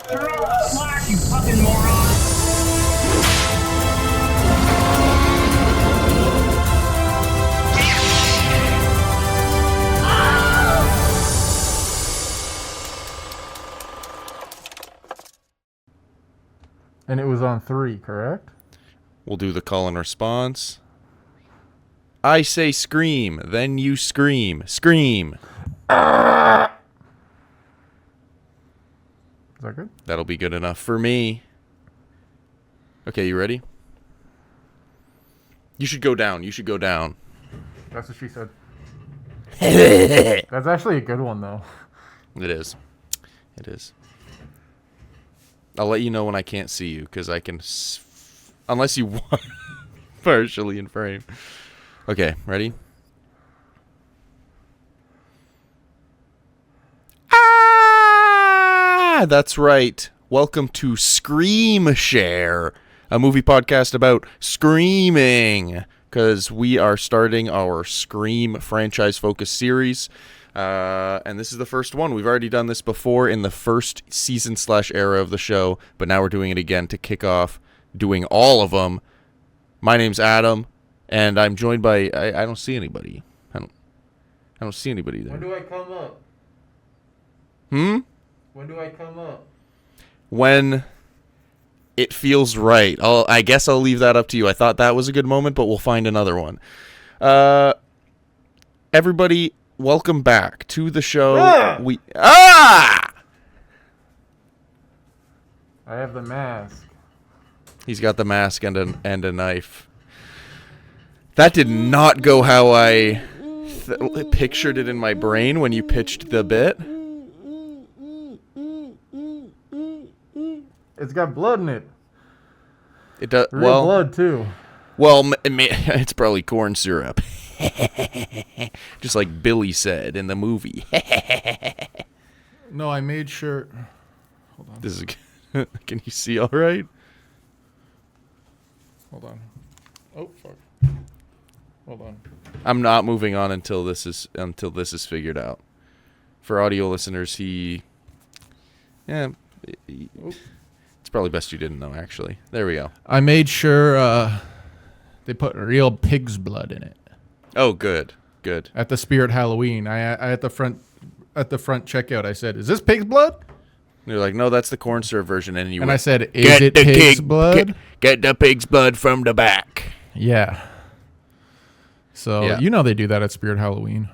Slack, you fucking moron! And it was on 3, correct? We'll do the call and response. I say scream, then you scream. Scream. Is that good? That'll be good enough for me. Okay, you ready? You should go down. You should go down. That's what she said. That's actually a good one, though. It is. It is. I'll let you know when I can't see you, because I can... unless you want partially in frame. Okay, ready? Ah! That's right. Welcome to Scream Share, a movie podcast about screaming, because we are starting our Scream franchise-focused series. And this is the first one. We've already done this before in the first season/era of the show, but now we're doing it again to kick off doing all of them. My name's Adam, and I'm joined by I don't see anybody. I don't see anybody there. When do I come up? When do I come up? When it feels right. I guess I'll leave that up to you. I thought that was a good moment, but we'll find another one. Everybody, welcome back to the show. I have the mask. He's got the mask and a knife. That did not go how I pictured it in my brain when you pitched the bit. It's got blood in it. It does. Real blood, too. Well, it's probably corn syrup. Just like Billy said in the movie. No, I made sure... Hold on. This is. Can you see all right? Hold on. Oh, fuck. Hold on. I'm not moving on until this is figured out. For audio listeners, it's probably best you didn't know, actually. There we go. I made sure they put real pig's blood in it. Oh, good. At the Spirit Halloween, I at the front checkout, I said, "Is this pig's blood?" And you're like, "No, that's the corn syrup version." And I said, "Is it pig's blood?" Get the pig's blood from the back. Yeah. So yeah. They do that at Spirit Halloween.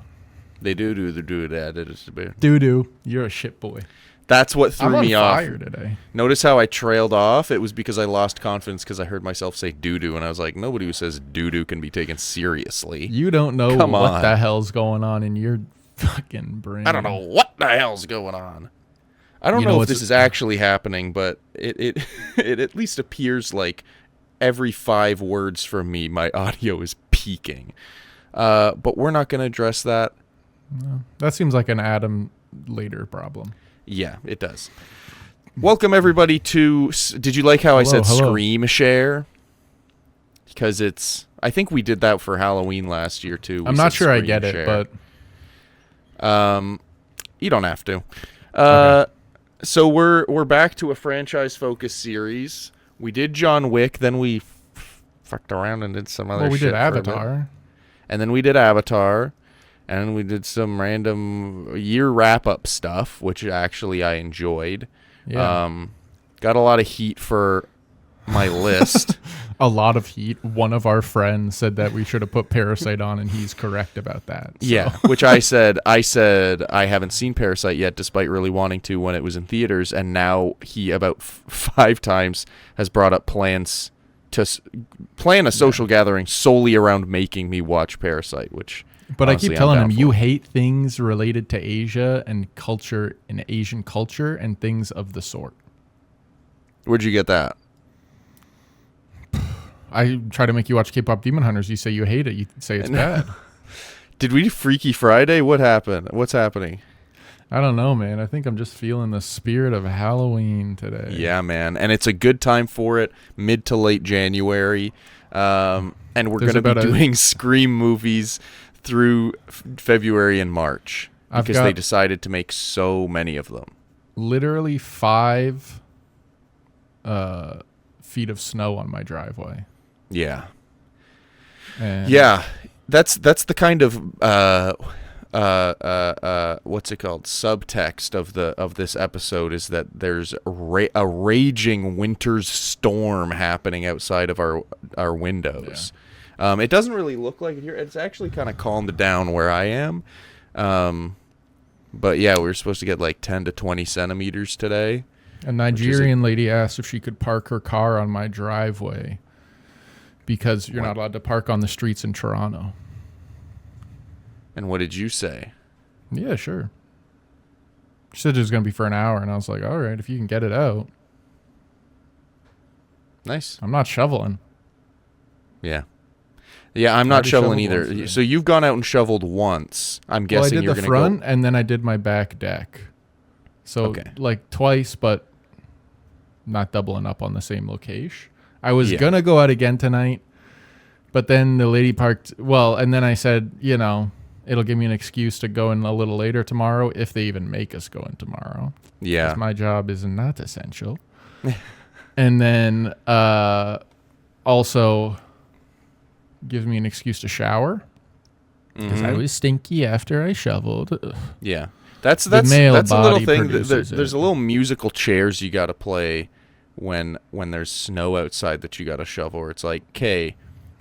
They do that. Doo-doo. You're a shit boy. That's what threw me off. I'm on fire today. Notice how I trailed off? It was because I lost confidence because I heard myself say doo-doo, and I was like, nobody who says doo-doo can be taken seriously. You don't know what the hell's going on in your fucking brain. I don't know what the hell's going on. I don't know if this is actually happening, but it at least appears like every 5 words from me, my audio is peaking. But we're not going to address that. No, that seems like an Adam later problem. Yeah, it does. Welcome, everybody, to... Did you like how I said Scream Share? Because I think we did that for Halloween last year, too. I'm not sure I get it, but... You don't have to. Okay. So we're back to a franchise-focused series. We did John Wick, then we fucked around and did some other shit. Well, we did Avatar. And then we did Avatar. And we did some random year wrap-up stuff, which actually I enjoyed. Yeah. Got a lot of heat for my list. A lot of heat. One of our friends said that we should have put Parasite on, and he's correct about that. So. Yeah, which I said I haven't seen Parasite yet, despite really wanting to when it was in theaters. And now he about 5 times has brought up plans to plan a social gathering solely around making me watch Parasite, which... But honestly, I keep telling him, you for. hate things related to Asia and culture and Asian culture and things of the sort. Where'd you get that? I try to make you watch K-pop Demon Hunters. You say you hate it. You say it's bad. Did we do Freaky Friday? What happened? What's happening? I don't know, man. I think I'm just feeling the spirit of Halloween today. Yeah, man. And it's a good time for it, mid to late January. And we're going to be doing Scream movies through February and March because they decided to make so many of them. Literally 5 feet of snow on my driveway. Yeah. And Yeah. That's the kind of what's it called? Subtext of this episode is that there's a raging winter's storm happening outside of our windows. Yeah. It doesn't really look like it here. It's actually kind of calmed down where I am. But yeah, we were supposed to get like 10 to 20 centimeters today. A Nigerian lady asked if she could park her car on my driveway because you're not allowed to park on the streets in Toronto. And what did you say? Yeah, sure. She said it was going to be for an hour, and I was like, all right, if you can get it out. Nice. I'm not shoveling. Yeah. Yeah, I'm not shoveling either. So you've gone out and shoveled once. I'm guessing you're going to go. I did the front, and then I did my back deck. So, like, twice, but not doubling up on the same location. I was going to go out again tonight, but then the lady parked. Well, and then I said, you know, it'll give me an excuse to go in a little later tomorrow if they even make us go in tomorrow. Yeah. 'Cause my job is not essential. And then also gives me an excuse to shower because I was stinky after I shoveled. Ugh. Yeah. That's a little thing. There's a little musical chairs you got to play when there's snow outside that you got to shovel. Where it's like, okay,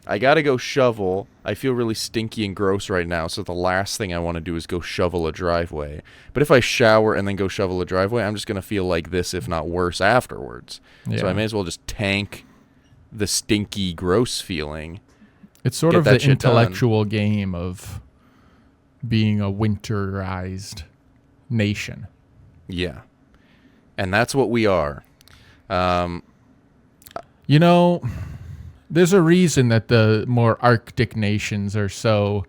I got to go shovel. I feel really stinky and gross right now, so the last thing I want to do is go shovel a driveway. But if I shower and then go shovel a driveway, I'm just going to feel like this, if not worse, afterwards. Yeah. So I may as well just tank the stinky, gross feeling. It's sort of the intellectual game of being a winterized nation. Yeah. And that's what we are. You know, there's a reason that the more Arctic nations are so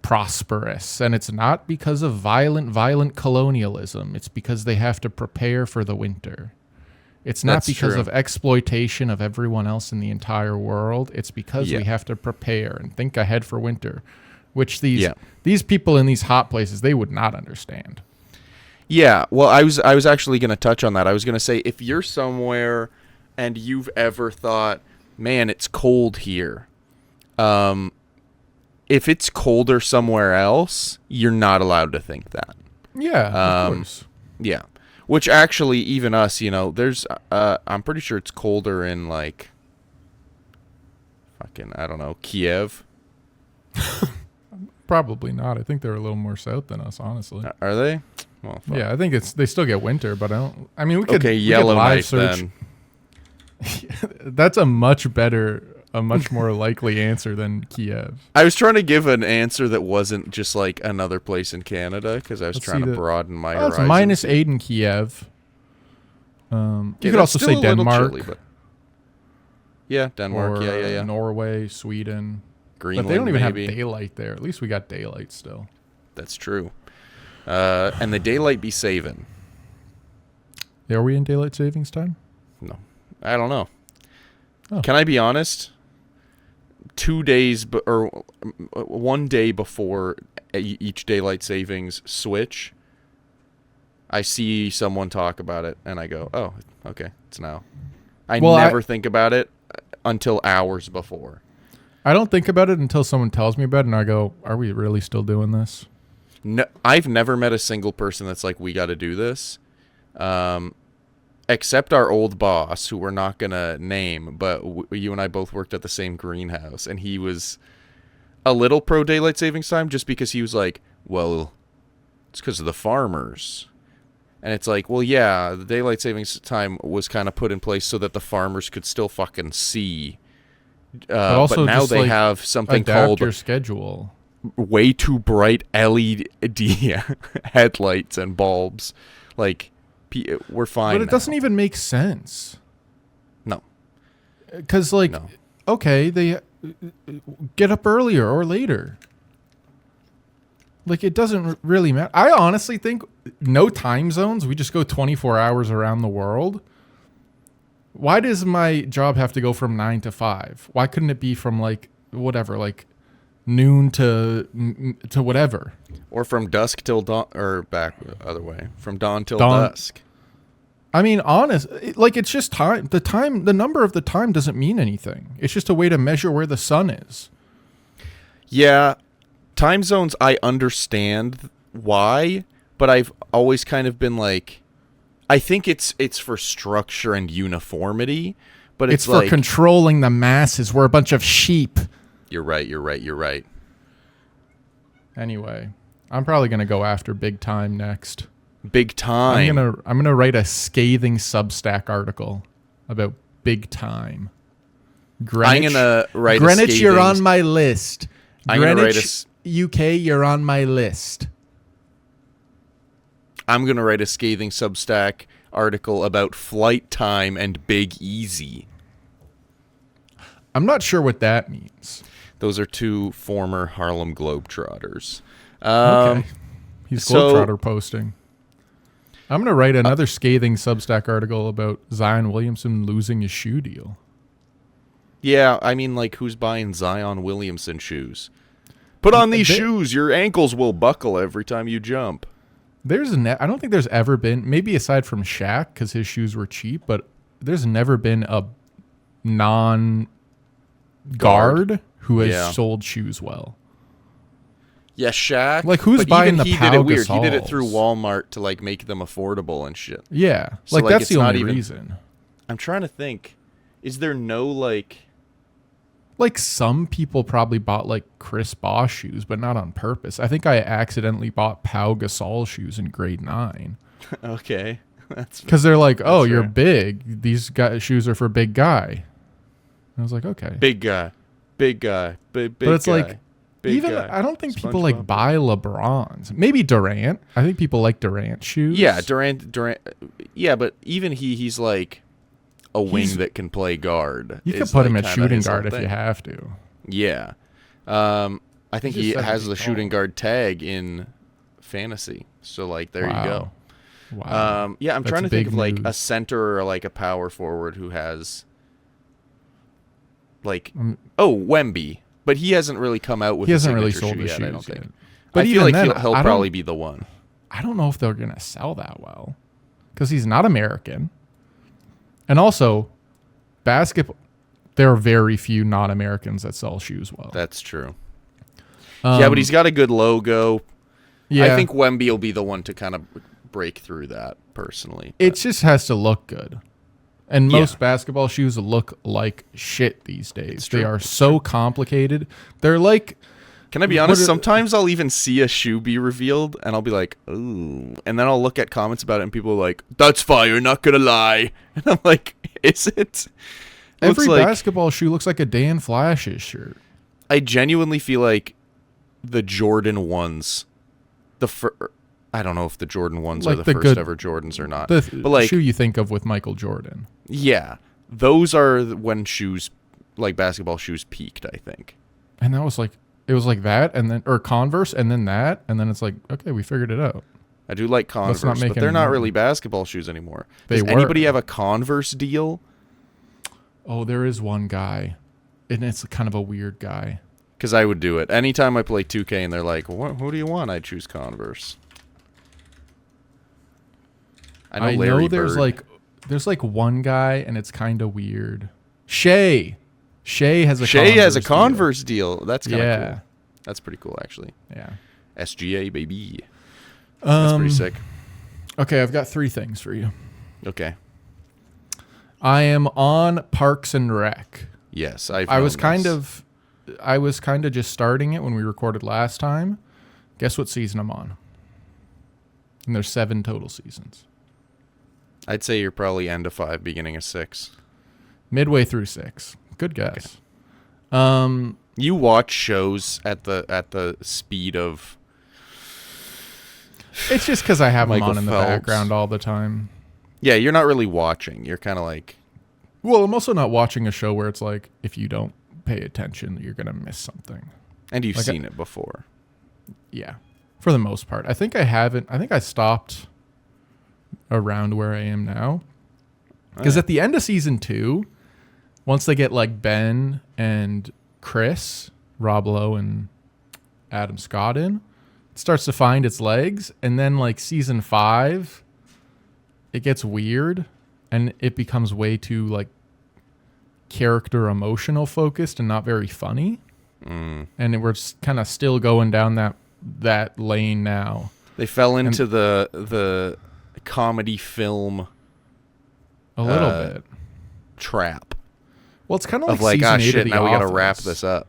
prosperous, and it's not because of violent colonialism. It's because they have to prepare for the winter. It's not because of exploitation of everyone else in the entire world. It's because we have to prepare and think ahead for winter, which these people in these hot places, they would not understand. Yeah, well, I was actually going to touch on that. I was going to say, if you're somewhere and you've ever thought, man, it's cold here, if it's colder somewhere else, you're not allowed to think that. Yeah, of course. Yeah. Which actually, even us, you know, there's, I'm pretty sure it's colder in, like, fucking, I don't know, Kiev. Probably not. I think they're a little more south than us, honestly. Are they? Well, fuck. Yeah, I think they still get winter, but I mean, we could Yellowknife then. That's a much more likely answer than Kiev. I was trying to give an answer that wasn't just like another place in Canada because I was trying to broaden my horizons. It's -8 in Kiev. You could also say Denmark. Chilly, yeah, Denmark. Yeah. Norway, Sweden. Greenland, but they don't even have daylight there. At least we got daylight still. That's true. And the daylight be saving. Are we in daylight savings time? No. I don't know. Oh. Can I be honest? 2 days or 1 day before each daylight savings switch, I see someone talk about it and I go, "Oh, okay, it's now." I never think about it until hours before. I don't think about it until someone tells me about it and I go, "Are we really still doing this?" No, I've never met a single person that's like, "We got to do this." Except our old boss, who we're not going to name, but you and I both worked at the same greenhouse, and he was a little pro daylight savings time just because he was like, well, it's because of the farmers. And it's like, well, yeah, the daylight savings time was kind of put in place so that the farmers could still fucking see. But now they have something called your schedule. Way too bright LED headlights and bulbs. Like, we're fine. But it doesn't even make sense. No. Because, like, okay, they get up earlier or later. Like, it doesn't really matter. I honestly think no time zones. We just go 24 hours around the world. Why does my job have to go from 9 to 5? Why couldn't it be from, like, whatever, like, noon to whatever? Or from dusk till dawn, or back the other way, from dawn till dusk. I mean, it's just time. The number of the time doesn't mean anything. It's just a way to measure where the sun is. Yeah, time zones, I understand why, but I've always kind of been like, I think it's for structure and uniformity, but It's for like, controlling the masses. We're a bunch of sheep. You're right. Anyway, I'm probably gonna go after Big Time next. Big Time. I'm gonna write a scathing Substack article about Big Time. Greenwich, I'm gonna write Greenwich, a you're scathing, on my list. I'm gonna write Greenwich, UK, you're on my list. I'm gonna write a scathing Substack article about Flight Time and Big Easy. I'm not sure what that means. Those are two former Harlem Globetrotters. Okay. He's so- Globetrotter posting. I'm going to write another scathing Substack article about Zion Williamson losing his shoe deal. Yeah, I mean, like, who's buying Zion Williamson shoes? Put on these shoes. Your ankles will buckle every time you jump. I don't think there's ever been, maybe aside from Shaq because his shoes were cheap, but there's never been a non-guard who has sold shoes well. Yeah, Shaq. Like, who's but buying even the he Pau did it weird. He did it Gasols? through Walmart to, like, make them affordable and shit. Yeah. So, Like, like, that's it's the not only even- reason. I'm trying to think. Is there no, like... Like, some people probably bought, like, Chris Bosh shoes, but not on purpose. I think I accidentally bought Pau Gasol shoes in grade 9. Okay. That's Because they're like, oh, you're fair. big. These shoes are for big guy. I was like, okay. big guy. Big guy. Big But it's guy. like, Big even guy. I don't think people like SpongeBob. buy LeBrons. Maybe Durant. I think people like Durant shoes. Yeah, Durant. Yeah, but even he's like a wing He's- that can play guard. You could is, put him like, at kinda shooting his whole guard if you thing. have to. Yeah. I think He's he just has 7 the feet shooting tall. guard tag in fantasy. So, like, there you go. Wow. Yeah, I'm That's trying to think big of, like, a news. center or, like, a power forward who has, like, Um, Wemby. But he hasn't really come out with He a hasn't really signature sold shoe his yet, I shoes don't think. yet. But I feel even like then, he'll I probably don't- be the one. I don't know if they're going to sell that well. Because he's not American. And also, basketball, there are very few non-Americans that sell shoes well. That's true. Yeah, but he's got a good logo. Yeah, I think Wemby will be the one to kind of break through that, personally. it just has to look good. And Yeah. most basketball shoes look like shit these days. It's They true. are so complicated. They're like, Can I be honest? What are- Sometimes I'll even see a shoe be revealed, and I'll be like, ooh. And then I'll look at comments about it, and people are like, that's fire, not gonna lie. And I'm like, is it? every Looks like, basketball shoe looks like a Dan Flash's shirt. I genuinely feel like the Jordan 1s, I don't know if the Jordan 1s are Like the the first good- ever Jordans or not. The but like, shoe you think of with Michael Jordan. yeah, those are when shoes, like basketball shoes, peaked, I think. And that was like, it was like that, and then, or Converse, and then that, and then it's like, okay, we figured it out. I do like Converse, not make but they're any not money. really basketball shoes anymore. They Does were. anybody have a Converse deal? Oh, there is one guy, and it's kind of a weird guy. Because I would do it. Anytime I play 2K and they're like, who do you want? I choose Converse. I know Larry there's Bird. there's like one guy, and it's kind of weird. Shea has a Shea has a deal. Converse deal. That's kind of Yeah. cool. That's pretty cool, actually. Yeah. SGA, baby. That's pretty sick. Okay, I've got 3 things for you. Okay. I am on Parks and Rec. Yes, I was kind of just starting it when we recorded last time. Guess what season I'm on? And there's 7 total seasons. I'd say you're probably end of 5, beginning of 6. Midway through 6. Good guess. You watch shows at the speed of It's just because I have them Michael on in the Phelps. background all the time. Yeah, you're not really watching. You're kind of like, Well, I'm also not watching a show where it's like, if you don't pay attention, you're going to miss something. and you've Like seen it before. Yeah, for the most part. I think I stopped around where I am now. Because at the end of season 2, once they get like Ben and Chris, Rob Lowe and Adam Scott in, it starts to find its legs. And then like season 5, it gets weird and it becomes way too like character emotional focused and not very funny. And we're kind of still going down that lane now. They fell into the comedy film a little bit trap. Well, it's kind of Like season 8 shit, of The now we gotta wrap Office. this up.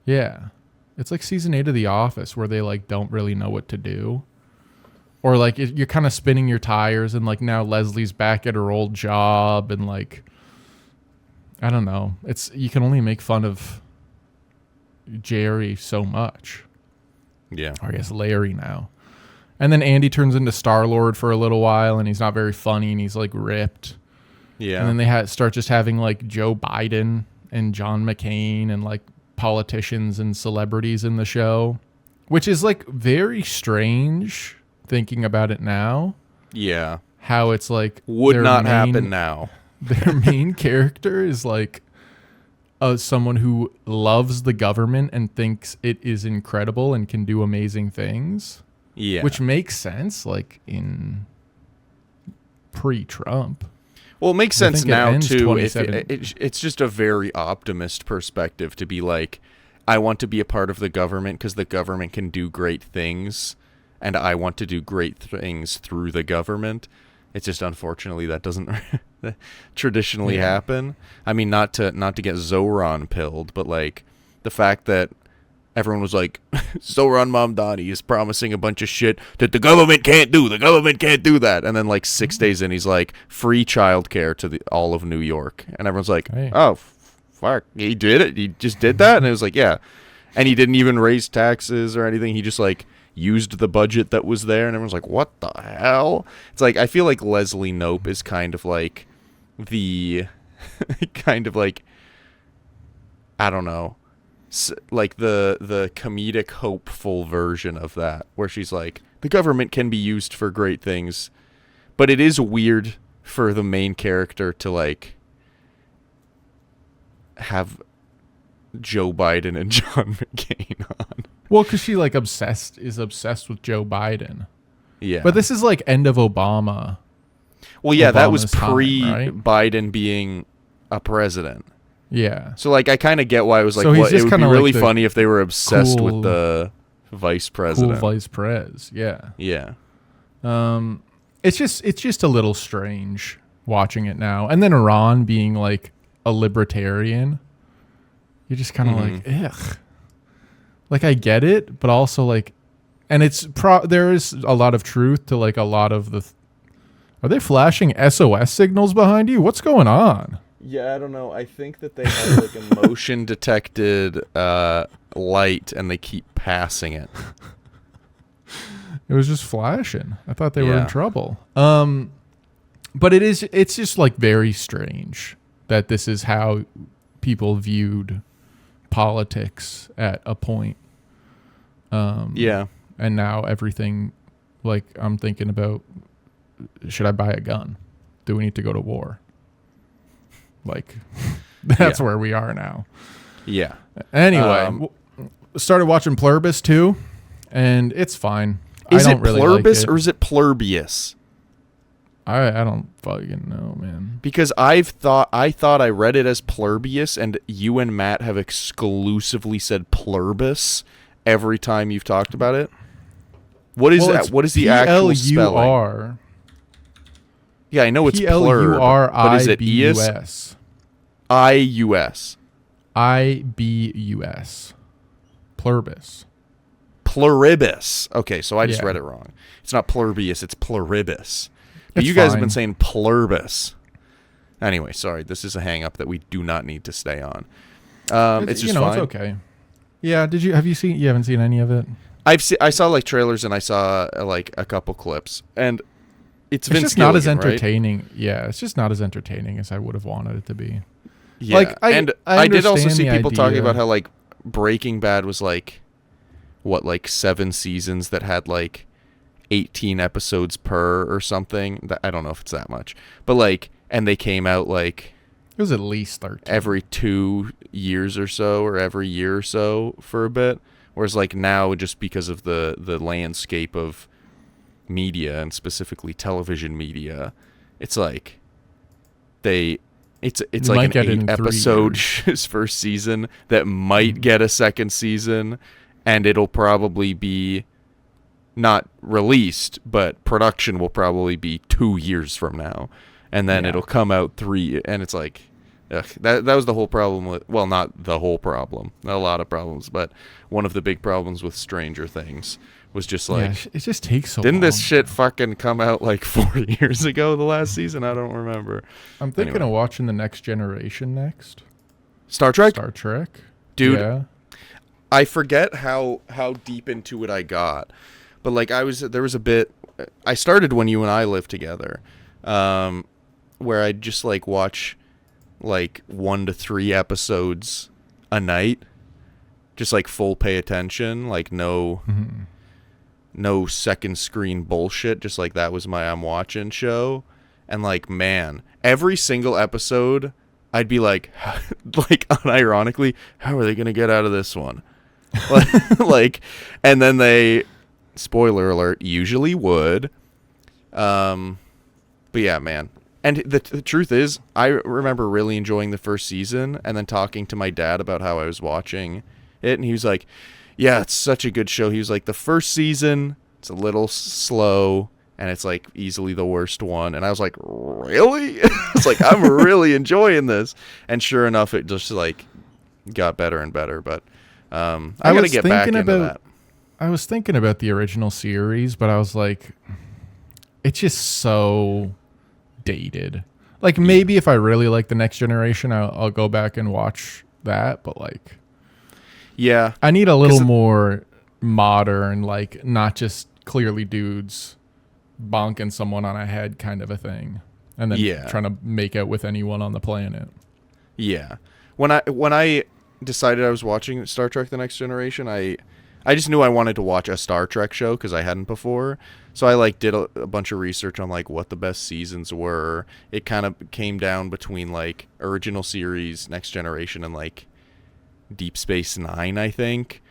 Yeah. It's like season 8 of The Office where they like don't really know what to do. Or like you're kind of spinning your tires and like now Leslie's back at her old job and like I don't know. You can only make fun of Jerry so much. Yeah. Or I guess Larry now. And then Andy turns into Star-Lord for a little while and he's not very funny and he's like ripped. Yeah. And then they start just having like Joe Biden and John McCain and like politicians and celebrities in the show, which is like very strange thinking about it now. Yeah. How it's like Would not happen now. Their main character is like someone who loves the government and thinks it is incredible and can do amazing things. Yeah. Which makes sense like in pre-Trump. Well, it makes I sense think it now ends too. 27. It's just a very optimist perspective to be like, I want to be a part of the government because the government can do great things, and I want to do great things through the government. It's just unfortunately that doesn't traditionally happen. I mean, not to get Zoran pilled, but like the fact that everyone was like, Zoran Mamdani is promising a bunch of shit that the government can't do. The government can't do that. And then like 6 days in, he's like, free childcare to all of New York. And everyone's like, Hey. oh, fuck, he did it. He just did that. And it was like, yeah. And he didn't even raise taxes or anything. He just like used the budget that was there. And everyone's like, what the hell? It's like, I feel like Leslie Knope is kind of like the kind of like, I don't know, like the comedic hopeful version of that, where she's like, the government can be used for great things, but it is weird for the main character to like have Joe Biden and John McCain on. Well, because she like obsessed with Joe Biden. Yeah, But this is like end of Obama. well, yeah, that was Obama's time, right? Biden being a president. Yeah. So like, I kind of get why I was like, So he's what, it just would be kinda really like the funny if they were obsessed cool- with the vice Cool president. vice pres. Yeah. Yeah. It's just a little strange watching it now. And then Iran being like a libertarian. You're just kind of like, ugh. Like, I get it, but also like, and there is a lot of truth to like a lot of are they flashing SOS signals behind you? What's going on? Yeah, I don't know. I think that they have like a motion detected light and they keep passing it. It was just flashing. I thought they were Yeah. in trouble. But it's just like very strange that this is how people viewed politics at a point. Yeah. And now everything, like, I'm thinking about, should I buy a gun? Do we need to go to war? Like, that's where we are now. Yeah. Anyway, started watching Pluribus too, and it's fine. Is I it don't really Pluribus like it. or is it Plurbius? I don't fucking know, man. Because I thought I read it as Plurbius, and you and Matt have exclusively said Plurbus every time you've talked about it. What is that? What is the actual spelling? Plur. Yeah, I know it's plurb, but is it ius? I-U-S. IBUS. Pluribus. Pluribus. Okay, so I just Yeah. read it wrong. It's not Plurbius, it's Pluribus. But It's you guys have fine. been saying Plurbus. Anyway, sorry, this is a hang-up that we do not need to stay on. It's just fine. It's okay. Yeah, you haven't seen any of it? I saw like trailers and I saw like a couple clips, and it's Vince just not as Gilligan, right? entertaining. Yeah, it's just not as entertaining as I would have wanted it to be. Yeah, Like, I did also understand see the people talking idea. about how like Breaking Bad was like, what, like 7 seasons that had like 18 episodes per or something. I don't know if it's that much, but like, and they came out like It was at least 13. every 2 years or so, or every year or so for a bit. Whereas like now, just because of the landscape of media, and specifically television media, it's like it's like an 8-episode first season that might get a second season, and it'll probably be not released, but production will probably be 2 years from now, and then it'll come out 3, and it's like, ugh, that was the whole problem with, well, not the whole problem, not a lot of problems, but one of the big problems with Stranger Things was just like, it just takes so long. Didn't this shit fucking come out like 4 years ago, the last season? I don't remember. I'm thinking of watching The Next Generation next. Star Trek? Star Trek. Dude, yeah. I forget how deep into it I got. But like there was a bit, I started when you and I lived together, where I'd just like watch like 1 to 3 episodes a night, just like full pay attention, like no second screen bullshit, just like that was my I'm watching show. And like, man, every single episode I'd be like unironically, how are they gonna get out of this one? Like, and then they, spoiler alert, usually would. But yeah, man. And the truth is, I remember really enjoying the first season, and then talking to my dad about how I was watching it, and he was like, yeah, it's such a good show. He was like, the first season, it's a little slow, and it's like easily the worst one. And I was like, really? It's like, I'm really enjoying this. And sure enough, it just like got better and better. But I gotta get back into that. I was thinking about the original series, but I was like, it's just so dated. Like, maybe if I really like The Next Generation, I'll go back and watch that. But like, yeah, I need a little more modern, like not just clearly dudes bonking someone on a head kind of a thing, and then trying to make out with anyone on the planet. Yeah. When I decided I was watching Star Trek: The Next Generation, I just knew I wanted to watch a Star Trek show because I hadn't before. So I like did a bunch of research on like what the best seasons were. It kind of came down between like original series, Next Generation, and like Deep Space Nine, I think.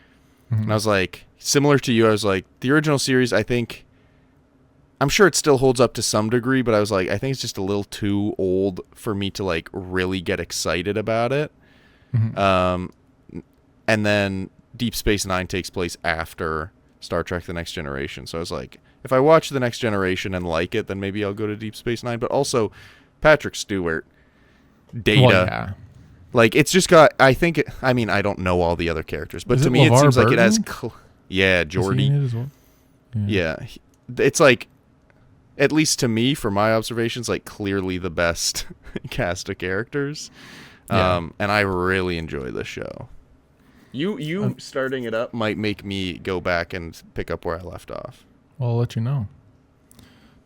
And I was like, similar to you, I was like, the original series, I'm sure it still holds up to some degree, but I was like, I think it's just a little too old for me to like really get excited about it. And then Deep Space Nine takes place after Star Trek: The Next Generation. So I was like, if I watch The Next Generation and like it, then maybe I'll go to Deep Space Nine. But also, Patrick Stewart, Data. Well, yeah. Like, it's just got, I don't know all the other characters, but to me it seems like it has, Geordi. Is he in it as well? Yeah. It's like, at least to me, from my observations, like clearly the best cast of characters. And I really enjoy this show. You starting it up might make me go back and pick up where I left off. Well, I'll let you know.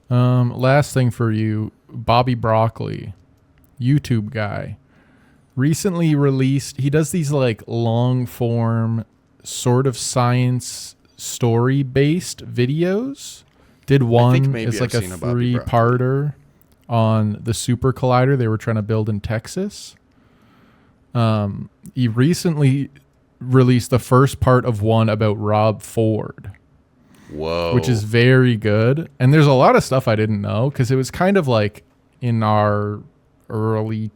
Last thing for you, Bobby Broccoli, YouTube guy, recently released, he does these like long form sort of science story based videos. Did one as like a 3-parter on the super collider they were trying to build in Texas. He recently released the first part of one about Rob Ford. Whoa. Which is very good. And there's a lot of stuff I didn't know because it was kind of like in our early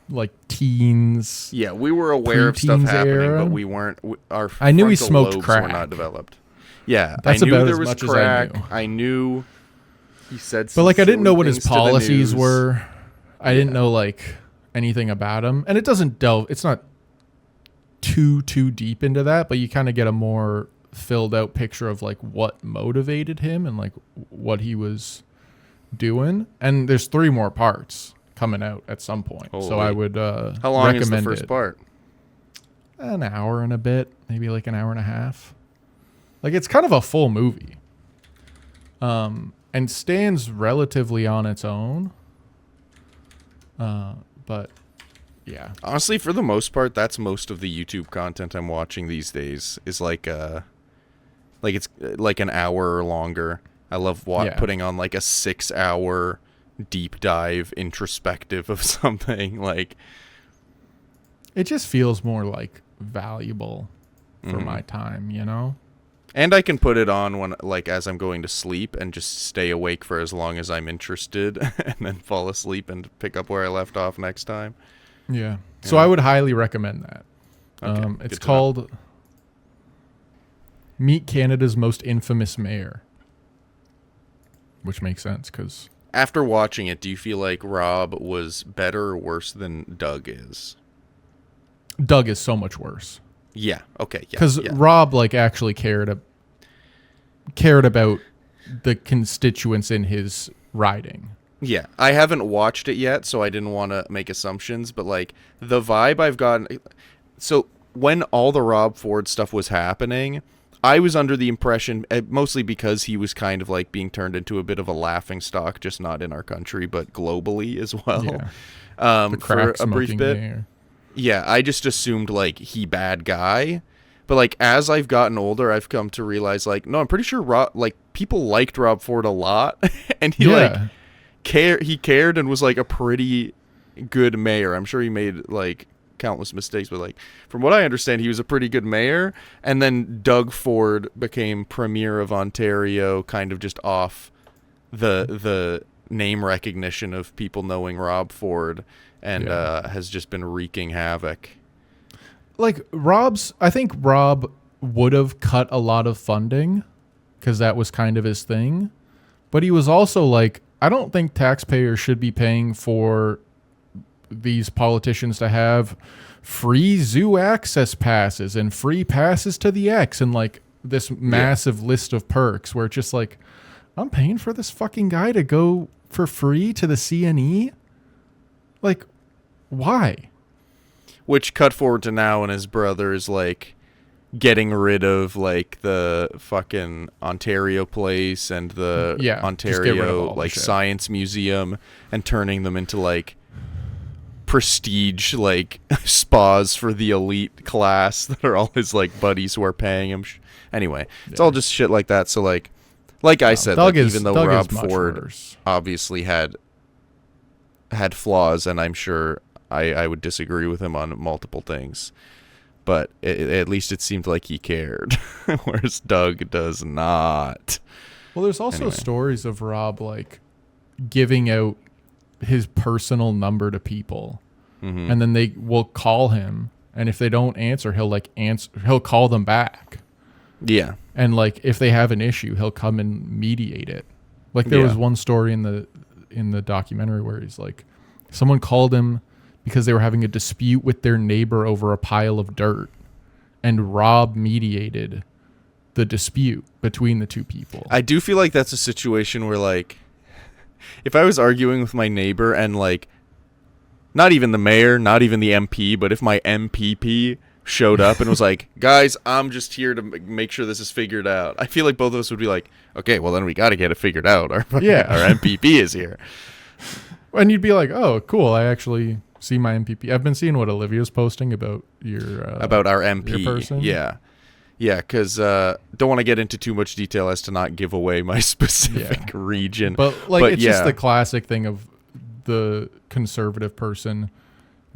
like teens. Yeah, we were aware of stuff happening, era. But we weren't. I knew he smoked crack. Were not developed. Yeah, that's I knew about there as was much crack. as I knew he said. But like, I didn't know what his policies were. I didn't know like anything about him, and it doesn't delve. It's not too deep into that, but you kind of get a more filled out picture of like what motivated him and like what he was doing. And there's 3 more parts coming out at some point. Holy. So I would how long recommend is the first part? An hour and a bit, maybe like an hour and a half. Like, it's kind of a full movie. And stands relatively on its own. But yeah. Honestly, for the most part, that's most of the YouTube content I'm watching these days is like it's like an hour or longer. I love putting on like a 6-hour deep dive introspective of something. Like, it just feels more like valuable for my time, you know? And I can put it on when, like, as I'm going to sleep and just stay awake for as long as I'm interested and then fall asleep and pick up where I left off next time. Yeah. So I would highly recommend that. Okay, It's called Meet Canada's Most Infamous Mayor. Which makes sense because... After watching it, do you feel like Rob was better or worse than Doug is? Doug is so much worse. Yeah. Okay. Yeah. Because Rob like actually cared about the constituents in his riding. Yeah, I haven't watched it yet, so I didn't want to make assumptions. But like the vibe I've gotten, so when all the Rob Ford stuff was happening, I was under the impression, mostly because he was kind of like being turned into a bit of a laughingstock, just not in our country, but globally as well. Yeah. For a brief bit. Mayor. Yeah, I just assumed, like, he bad guy. But, like, as I've gotten older, I've come to realize, like, no, I'm pretty sure, people liked Rob Ford a lot. And he cared and was, like, a pretty good mayor. I'm sure he made, like, countless mistakes. But, like, from what I understand, he was a pretty good mayor. And then Doug Ford became Premier of Ontario, kind of just off the name recognition of people knowing Rob Ford. And has just been wreaking havoc. Like I think Rob would have cut a lot of funding because that was kind of his thing. But he was also like, I don't think taxpayers should be paying for these politicians to have free zoo access passes and free passes to the X and like this massive list of perks where it's just like, I'm paying for this fucking guy to go for free to the CNE? Like, why? Which cut forward to now and his brother is like getting rid of like the fucking Ontario place and the Ontario like science museum and turning them into like prestige like spas for the elite class that are all his like buddies who are paying him. Anyway, it's all just shit like that. So like I said, like, even though Rob Ford obviously had flaws, and I'm sure I would disagree with him on multiple things, but at least it seemed like he cared, whereas Doug does not. Well, there's also stories of Rob like giving out his personal number to people, and then they will call him, and if they don't answer, he'll call them back. Yeah, and like if they have an issue, he'll come and mediate it. Like there was one story in the documentary where he's like, someone called him because they were having a dispute with their neighbor over a pile of dirt, and Rob mediated the dispute between the two people. I do feel like that's a situation where, like, if I was arguing with my neighbor and, like, not even the mayor, not even the MP, but if my MPP showed up and was like, guys, I'm just here to make sure this is figured out, I feel like both of us would be like, okay, well, then we got to get it figured out. Our MPP is here. And you'd be like, oh, cool, I actually see my MPP. I've been seeing what Olivia's posting about about our MP. Your person. Yeah, because don't want to get into too much detail as to not give away my specific region. But it's just the classic thing of the conservative person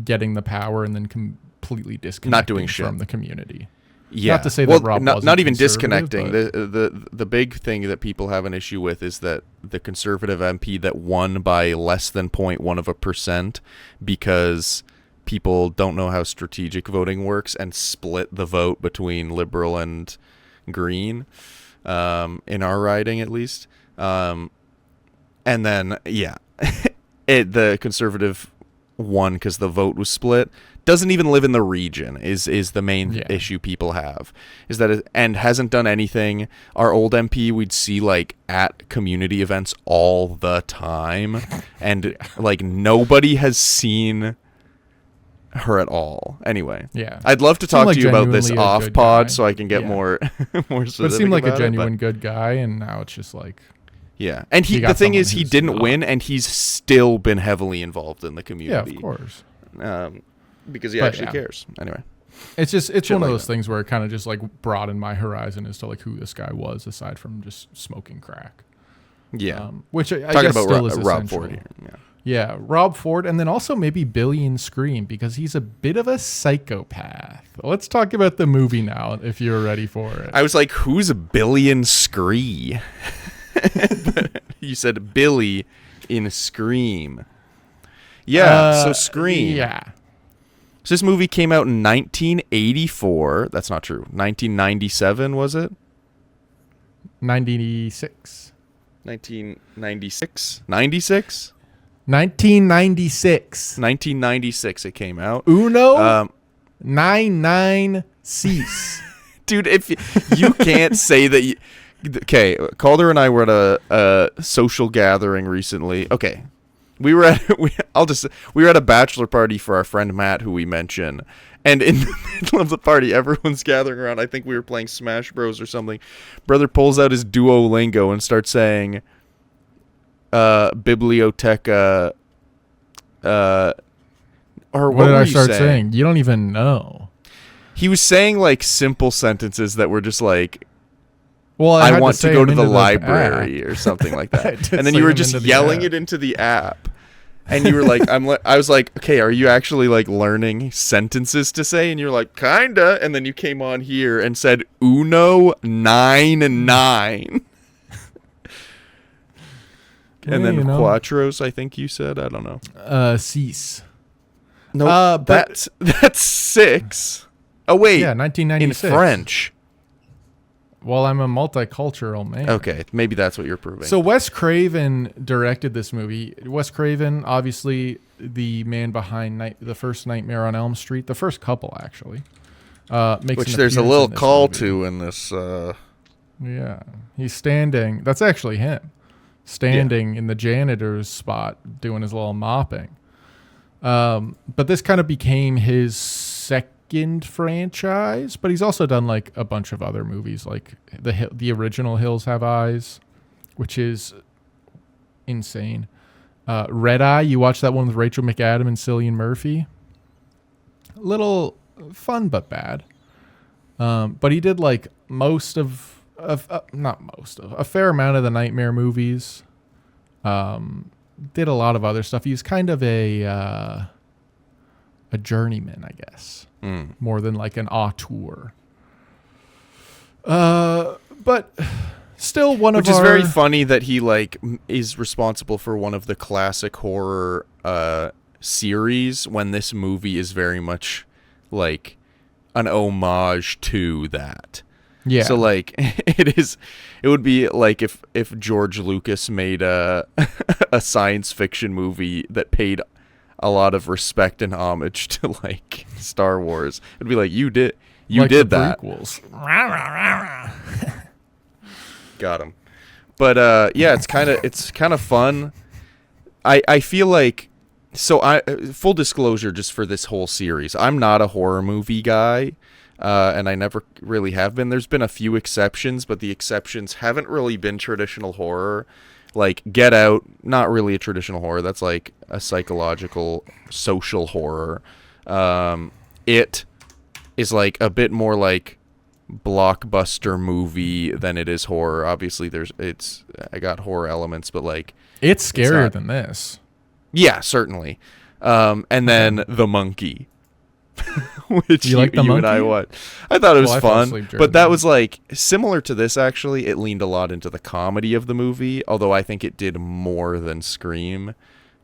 getting the power and then completely disconnecting not doing shit from the community. Yeah. Not to say that Rob wasn't not even conservative, disconnecting. The big thing that people have an issue with is that the conservative MP that won by less than 0.1%, because people don't know how strategic voting works and split the vote between Liberal and Green, in our riding at least. And then the Conservative won because the vote was split. Doesn't even live in the region is the main issue people have, is that and hasn't done anything. Our old MP we'd see like at community events all the time, and like nobody has seen her at all. Anyway, I'd love to talk to you about this off pod so I can get more more specific. But it seemed like a genuine good guy, and now it's just like and the thing is he didn't win, and he's still been heavily involved in the community. Yeah, of course. Because he actually cares. Anyway, it's one of those things where it kind of just like broadened my horizon as to like who this guy was, aside from just smoking crack. Yeah, which I talking guess about still is Rob essential. Ford here. Yeah, Rob Ford, and then also maybe Billy in Scream, because he's a bit of a psychopath. Let's talk about the movie now, if you're ready for it. I was like, who's Billy in Scree? You said Billy in Scream. Yeah, so Scream. Yeah. So this movie came out in 1984. That's not true. 1997, was it? 96. 1996? 96? 1996. 1996 it came out. Uno 99 cease. Dude, if you can't say that you... Okay, Calder and I were at a social gathering recently. Okay. We were at a bachelor party for our friend Matt, who we mentioned. And in the middle of the party, everyone's gathering around. I think we were playing Smash Bros or something. Brother pulls out his Duolingo and starts saying biblioteca or What did I start saying? You don't even know. He was saying like simple sentences that were just like, well, I want to go to the library or something like that. And then you were just yelling it into the app. And you were like, I was like, okay, are you actually like learning sentences to say? And you're like, kinda. And then you came on here and said Uno 99. And then Cuatros, I think you said. I don't know. Cease. No, that's 6. Oh wait, yeah, 1996 in French. Well, I'm a multicultural man. Okay, maybe that's what you're proving. So Wes Craven directed this movie. Wes Craven, obviously the man behind the first Nightmare on Elm Street, the first couple actually. Which there's a little call to in this. Yeah, he's standing. That's actually him, standing in the janitor's spot doing his little mopping. But this kind of became his second franchise, but he's also done like a bunch of other movies, like the original Hills Have Eyes, which is insane. Red Eye, you watch that one with Rachel McAdams and Cillian Murphy? A little fun but bad. But he did like a fair amount of the Nightmare movies. Did a lot of other stuff. He's kind of a journeyman, I guess. More than like an auteur. But still Which is very funny that he like is responsible for one of the classic horror series when this movie is very much like an homage to that. Yeah. So like it would be like if George Lucas made a science fiction movie that paid a lot of respect and homage to like Star Wars. It'd be like you did that. Prequels. Got him. But yeah, it's kind of fun. I feel like full disclosure just for this whole series, I'm not a horror movie guy. And I never really have been. There's been a few exceptions, but the exceptions haven't really been traditional horror. Like Get Out, not really a traditional horror. That's like a psychological, social horror. It is like a bit more like blockbuster movie than it is horror. Obviously, I got horror elements, but like it's scarier than this. Yeah, certainly. And then The Monkey. Which you and I watched. I thought it was fun, but that was like similar to this. Actually, it leaned a lot into the comedy of the movie, although I think it did more than Scream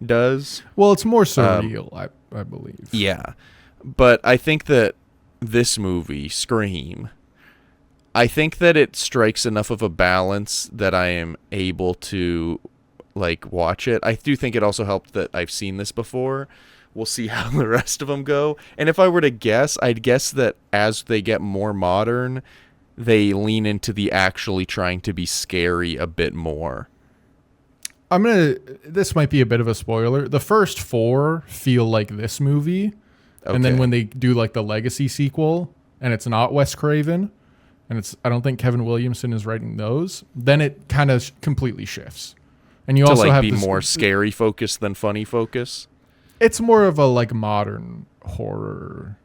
does. Well, it's more surreal, I believe. Yeah, but I think that this movie, Scream, I think that it strikes enough of a balance that I am able to like watch it. I do think it also helped that I've seen this before. We'll see how the rest of them go. And if I were to guess, I'd guess that as they get more modern, they lean into the actually trying to be scary a bit more. This might be a bit of a spoiler. The first 4 feel like this movie. Okay. And then when they do like the Legacy sequel, and it's not Wes Craven, and I don't think Kevin Williamson is writing those, then it kind of completely shifts. And you to also like have be more scary focus than funny focus. It's more of a like modern horror,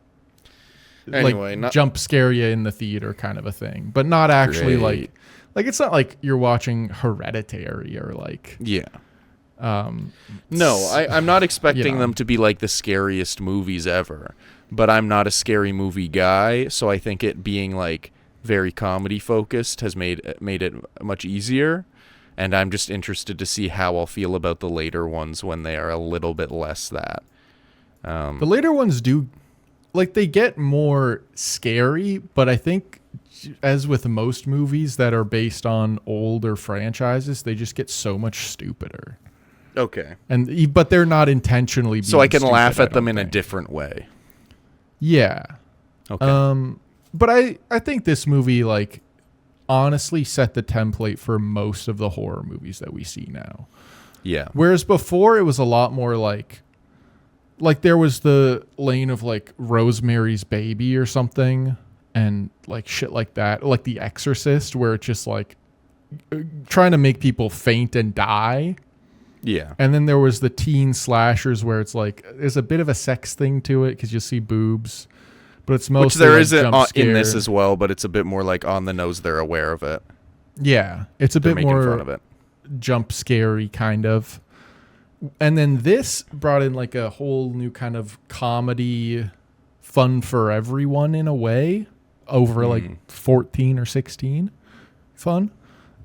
anyway, like jump scare you in the theater kind of a thing, but not actually like it's not like you're watching Hereditary or like No, I'm not expecting know. them to be like the scariest movies ever, but I'm not a scary movie guy, so I think it being like very comedy focused has made it much easier, and I'm just interested to see how I'll feel about the later ones when they are a little bit less that. The later ones do, like, they get more scary, but I think, as with most movies that are based on older franchises, they just get so much stupider. Okay. But they're not intentionally being So I can stupid, laugh at them in a think. different way. Yeah. Okay. But I think this movie, like, honestly set the template for most of the horror movies that we see now. Yeah. Whereas before it was a lot more like there was the lane of like Rosemary's Baby or something and like shit like that, like The Exorcist, where it's just like trying to make people faint and die. Yeah. And then there was the teen slashers where it's like there's a bit of a sex thing to it because you see boobs, but it's mostly which there like is jump in this scare. as well, but it's a bit more like on the nose. They're aware of it. Yeah, it's a They're bit making more fun of it. jump scary kind of. And then this brought in like a whole new kind of comedy, fun for everyone in a way, over like 14 or 16 fun,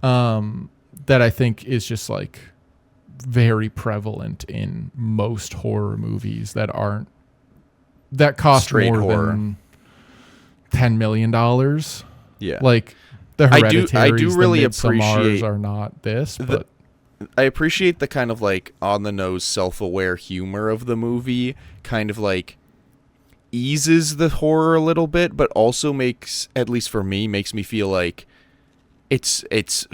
that I think is just like very prevalent in most horror movies that cost Straight more horror. than $10 million. Yeah. Like the I Hereditaries, do really the Midsommars appreciate are not this, but I appreciate the kind of like on the nose, self-aware humor of the movie, kind of like eases the horror a little bit, but also makes, at least for me, makes me feel like it's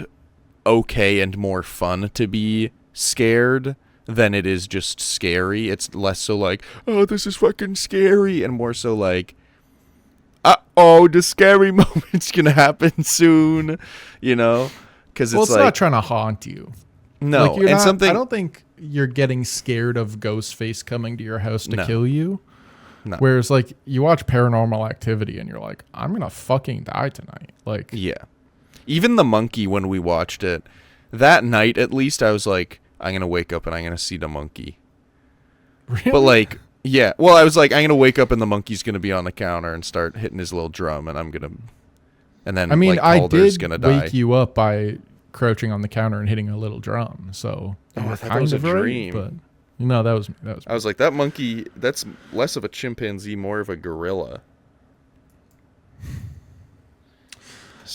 okay and more fun to be scared than it is just scary. It's less so like, oh, this is fucking scary, and more so like, uh-oh, the scary moment's gonna happen soon, you know? Because well, it's it's like, not trying to haunt you. no, Like, you're and not, something. I don't think you're getting scared of Ghostface coming to your house to No. kill you. No. Whereas, like, you watch Paranormal Activity and you're like, I'm going to fucking die tonight. Like, Yeah. Even the monkey, when we watched it, that night at least, I was like, I'm going to wake up and I'm going to see the monkey. really? But, like, yeah. Well, I was like, I'm going to wake up and the monkey's going to be on the counter and start hitting his little drum, and I'm going to. And then, I mean, like, I Calder's did going to die. wake you up by crouching on the counter and hitting a little drum. So, Oh, you I were thought that kind was a of right, dream. But, no, that was I was like, that monkey, that's less of a chimpanzee, more of a gorilla.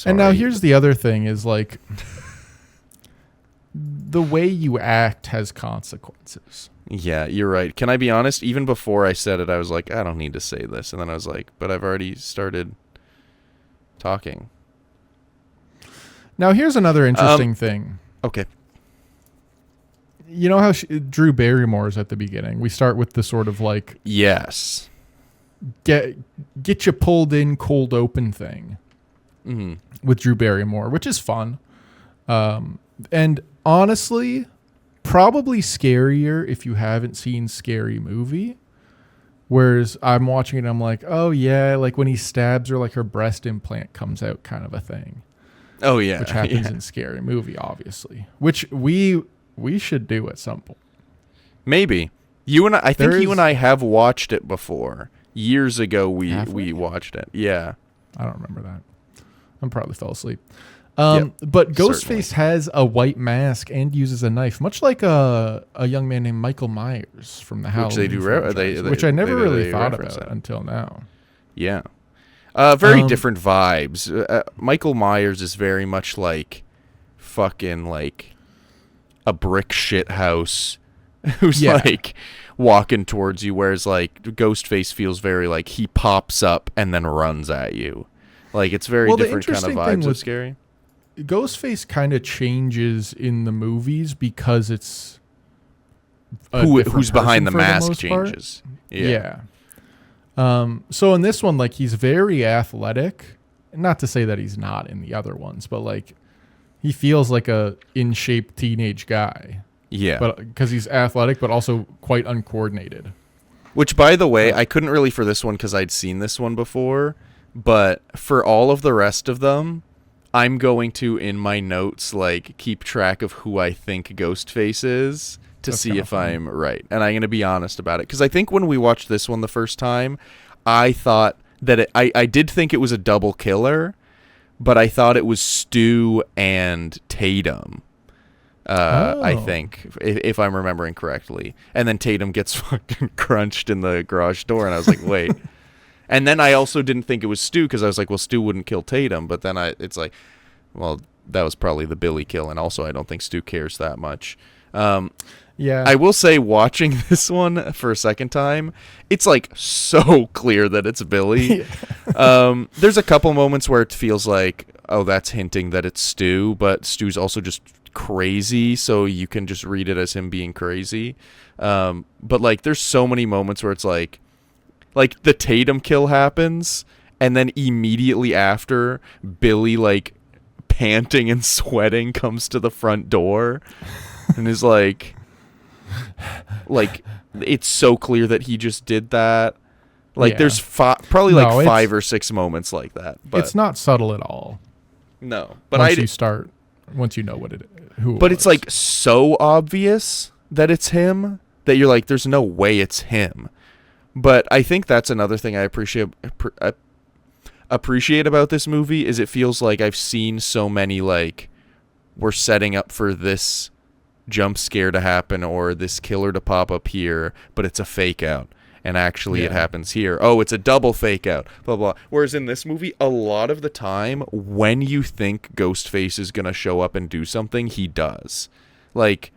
And now Sorry. here's the other thing is, like, the way you act has consequences. Yeah, you're right. Can I be honest? Even before I said it, I was like, I don't need to say this. And then I was like, but I've already started talking. Now, here's another interesting thing. Okay. You know how Drew Barrymore's at the beginning? We start with the sort of like Yes. get you pulled in cold open thing with Drew Barrymore, which is fun. And honestly, probably scarier if you haven't seen Scary Movie. Whereas I'm watching it and I'm like, oh yeah, like when he stabs her, like her breast implant comes out kind of a thing. Oh, yeah. Which happens yeah. in Scary Movie, obviously. Which we should do at some point. Maybe. You and I think There you is- and I have watched it before. Years ago, Have we we? watched it. Yeah. I don't remember that. I probably fell asleep. Yep, But Ghostface certainly. has a white mask and uses a knife, much like a young man named Michael Myers from the Halloween Which they do franchise, which I never really thought reference about that. until now. Yeah. Very Um, different vibes. Michael Myers is very much like fucking like a brick shit house who's Yeah. like walking towards you, whereas like Ghostface feels very like he pops up and then runs at you. Like it's very Well, the different kind of interesting thing vibes of with- scary. Ghostface kind of changes in the movies because it's a Who's different behind the person for mask most part. changes. Yeah. So in this one, like, he's very athletic. Not to say that he's not in the other ones, but like he feels like a in shape teenage guy. Yeah. But because he's athletic, but also quite uncoordinated. Which, by the way, I couldn't really for this one because I'd seen this one before. But for all of the rest of them, I'm going to, in my notes, like keep track of who I think Ghostface is, to That's see kinda if fun. I'm right. And I'm going to be honest about it. Because I think when we watched this one the first time, I thought that I did think it was a double killer, but I thought it was Stu and Tatum. I Oh. think, if I'm remembering correctly. And then Tatum gets fucking crunched in the garage door, and I was like, wait. And then I also didn't think it was Stu, because I was like, well, Stu wouldn't kill Tatum. But then it's like, well, that was probably the Billy kill, and also I don't think Stu cares that much. Yeah. I will say, watching this one for a second time, it's like so clear that it's Billy. There's a couple moments where it feels like, oh, that's hinting that it's Stu, but Stu's also just crazy, so you can just read it as him being crazy. But like, there's so many moments where it's like the Tatum kill happens, and then immediately after, Billy, like, panting and sweating, comes to the front door and is like it's so clear that he just did that. Like, Yeah. there's probably No, like it's- 5 or 6 moments like that. But it's not subtle at all. no, but Once you know who it but it's was. like so obvious that it's him that you're like, there's no way it's him. But I think that's another thing I appreciate about this movie, is it feels like I've seen so many, like, we're setting up for this jump scare to happen or this killer to pop up here, but it's a fake out. And actually it happens here. Oh, it's a double fake out. Blah, blah. Whereas in this movie, a lot of the time, when you think Ghostface is going to show up and do something, he does. Like,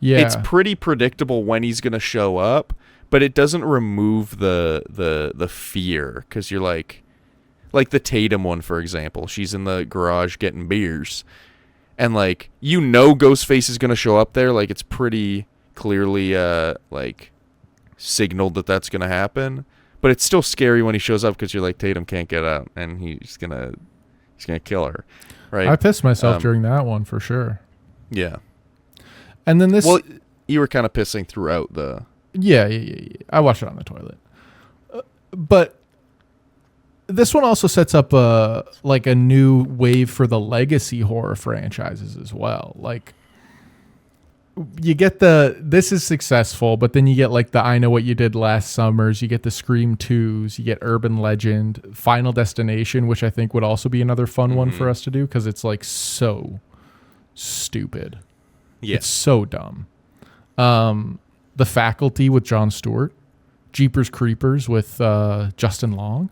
it's pretty predictable when he's going to show up, but it doesn't remove the fear, because you're like the Tatum one, for example. She's in the garage getting beers, and like, Ghostface is going to show up there. Like, it's pretty clearly like signaled that that's going to happen, but it's still scary when he shows up, because you're like, Tatum can't get out, and he's gonna kill her, right? I pissed myself during that one for sure. Yeah. And then this. Well, you were kind of pissing throughout the. Yeah. I watched it on the toilet. But this one also sets up a new wave for the legacy horror franchises as well. Like, you get this is successful, but then you get like the I Know What You Did Last Summers, you get the Scream 2s, you get Urban Legend, Final Destination, which I think would also be another fun one for us to do, because it's like so stupid. Yeah. It's so dumb. The Faculty with Jon Stewart, Jeepers Creepers with Justin Long.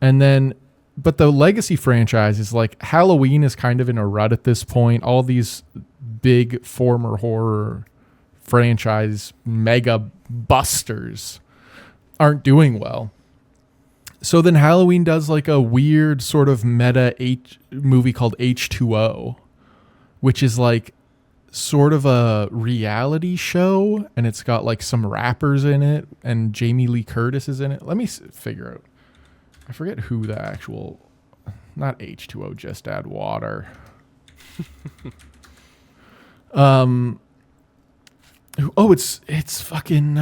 And then, but the legacy franchise is like, Halloween is kind of in a rut at this point. All these big former horror franchise mega busters aren't doing well. So then Halloween does like a weird sort of meta movie called H2O, which is like sort of a reality show, and it's got like some rappers in it, and Jamie Lee Curtis is in it. Let me figure out. I forget who the actual, not H2O, just add water. Oh, it's fucking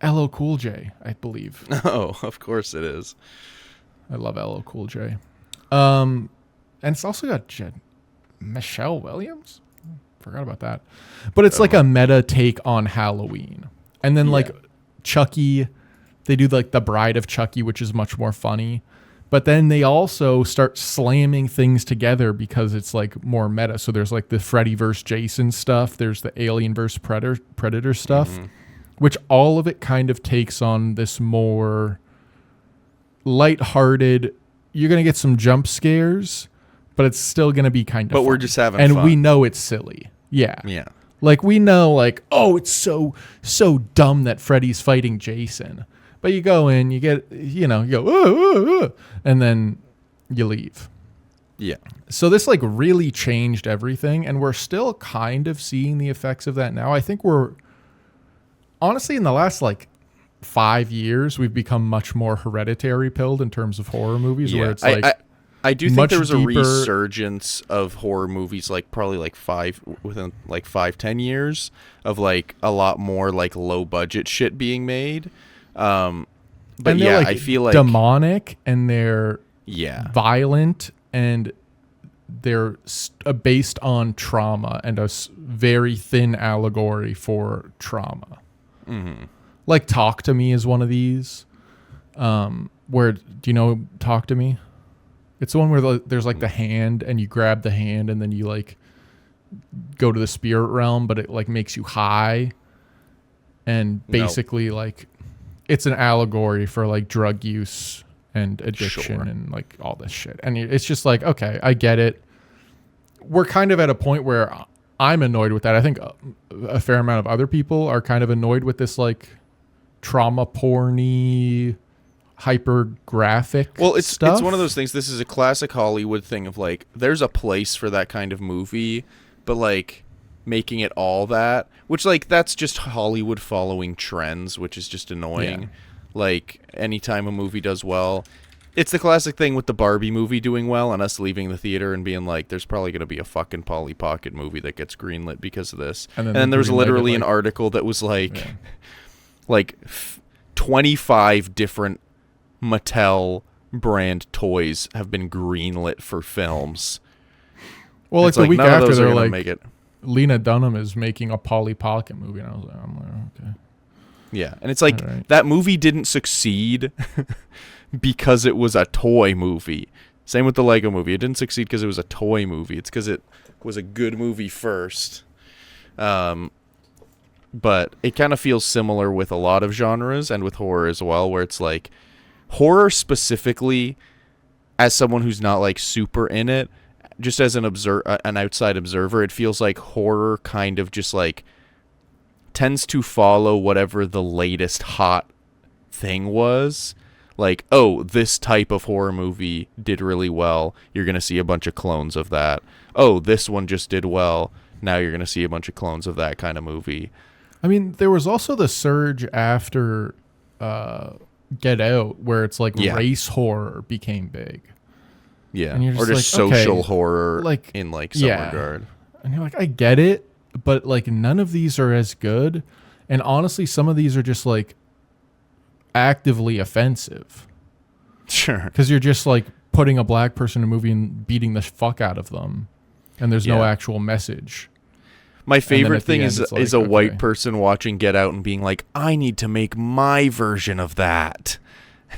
LL Cool J, I believe. Oh, of course it is. I love LL Cool J. And it's also got Michelle Williams. Forgot about that. But it's like a meta take on Halloween. And then like Chucky, they do like the Bride of Chucky, which is much more funny. But then they also start slamming things together because it's like more meta. So there's like the Freddy vs. Jason stuff. There's the Alien vs. Predator stuff, which all of it kind of takes on this more lighthearted. You're going to get some jump scares, but it's still going to be kind of But fun. we're just having and fun. we know it's silly. Yeah. Yeah. Like, we know, like, oh, it's so dumb that Freddy's fighting Jason. But you go in, you get, you go, and then you leave. Yeah. So this, like, really changed everything, and we're still kind of seeing the effects of that now. I think we're, honestly, in the last, like, 5 years, we've become much more hereditary pilled in terms of horror movies, where it's like, I do think much there was a deeper- resurgence of horror movies, like probably like within 5-10 years of like a lot more like low budget shit being made. But and they're, yeah, like, I feel like demonic, and they're yeah, violent, and based on trauma and a very thin allegory for trauma. Mm-hmm. Like Talk to Me is one of these. Where, do you know Talk to Me? It's the one where there's like the hand, and you grab the hand, and then you like go to the spirit realm, but it like makes you high. And basically, like, it's an allegory for like drug use and addiction and like all this shit. And it's just like, okay, I get it. We're kind of at a point where I'm annoyed with that. I think a fair amount of other people are kind of annoyed with this like trauma porny, hyper graphic stuff. It's one of those things. This is a classic Hollywood thing of like, there's a place for that kind of movie, but like making it all that, which like that's just Hollywood following trends, which is just annoying. Yeah. Like anytime a movie does well, it's the classic thing with the Barbie movie doing well and us leaving the theater and being like, there's probably going to be a fucking Polly Pocket movie that gets greenlit because of this. And then there was literally an article that was like, like 25 different Mattel brand toys have been greenlit for films. Well, like the week after, they're like, make it. Lena Dunham is making a Polly Pocket movie, and I'm like, okay. Yeah, and it's like that movie didn't succeed because it was a toy movie. Same with the Lego movie. It didn't succeed because it was a toy movie. It's because it was a good movie first. But it kind of feels similar with a lot of genres and with horror as well, where it's like horror specifically, as someone who's not like super in it, just as an outside observer, it feels like horror kind of just like tends to follow whatever the latest hot thing was. Like, oh, this type of horror movie did really well. You're going to see a bunch of clones of that. Oh, this one just did well. Now you're going to see a bunch of clones of that kind of movie. I mean, there was also the surge after Get Out, where it's like race horror became big. Yeah, or just social horror, like in like some regard. And you're like, I get it, but like none of these are as good. And honestly, some of these are just like actively offensive. Sure, because you're just like putting a black person in a movie and beating the fuck out of them, and there's no actual message. My favorite thing is a white person watching Get Out and being like, I need to make my version of that.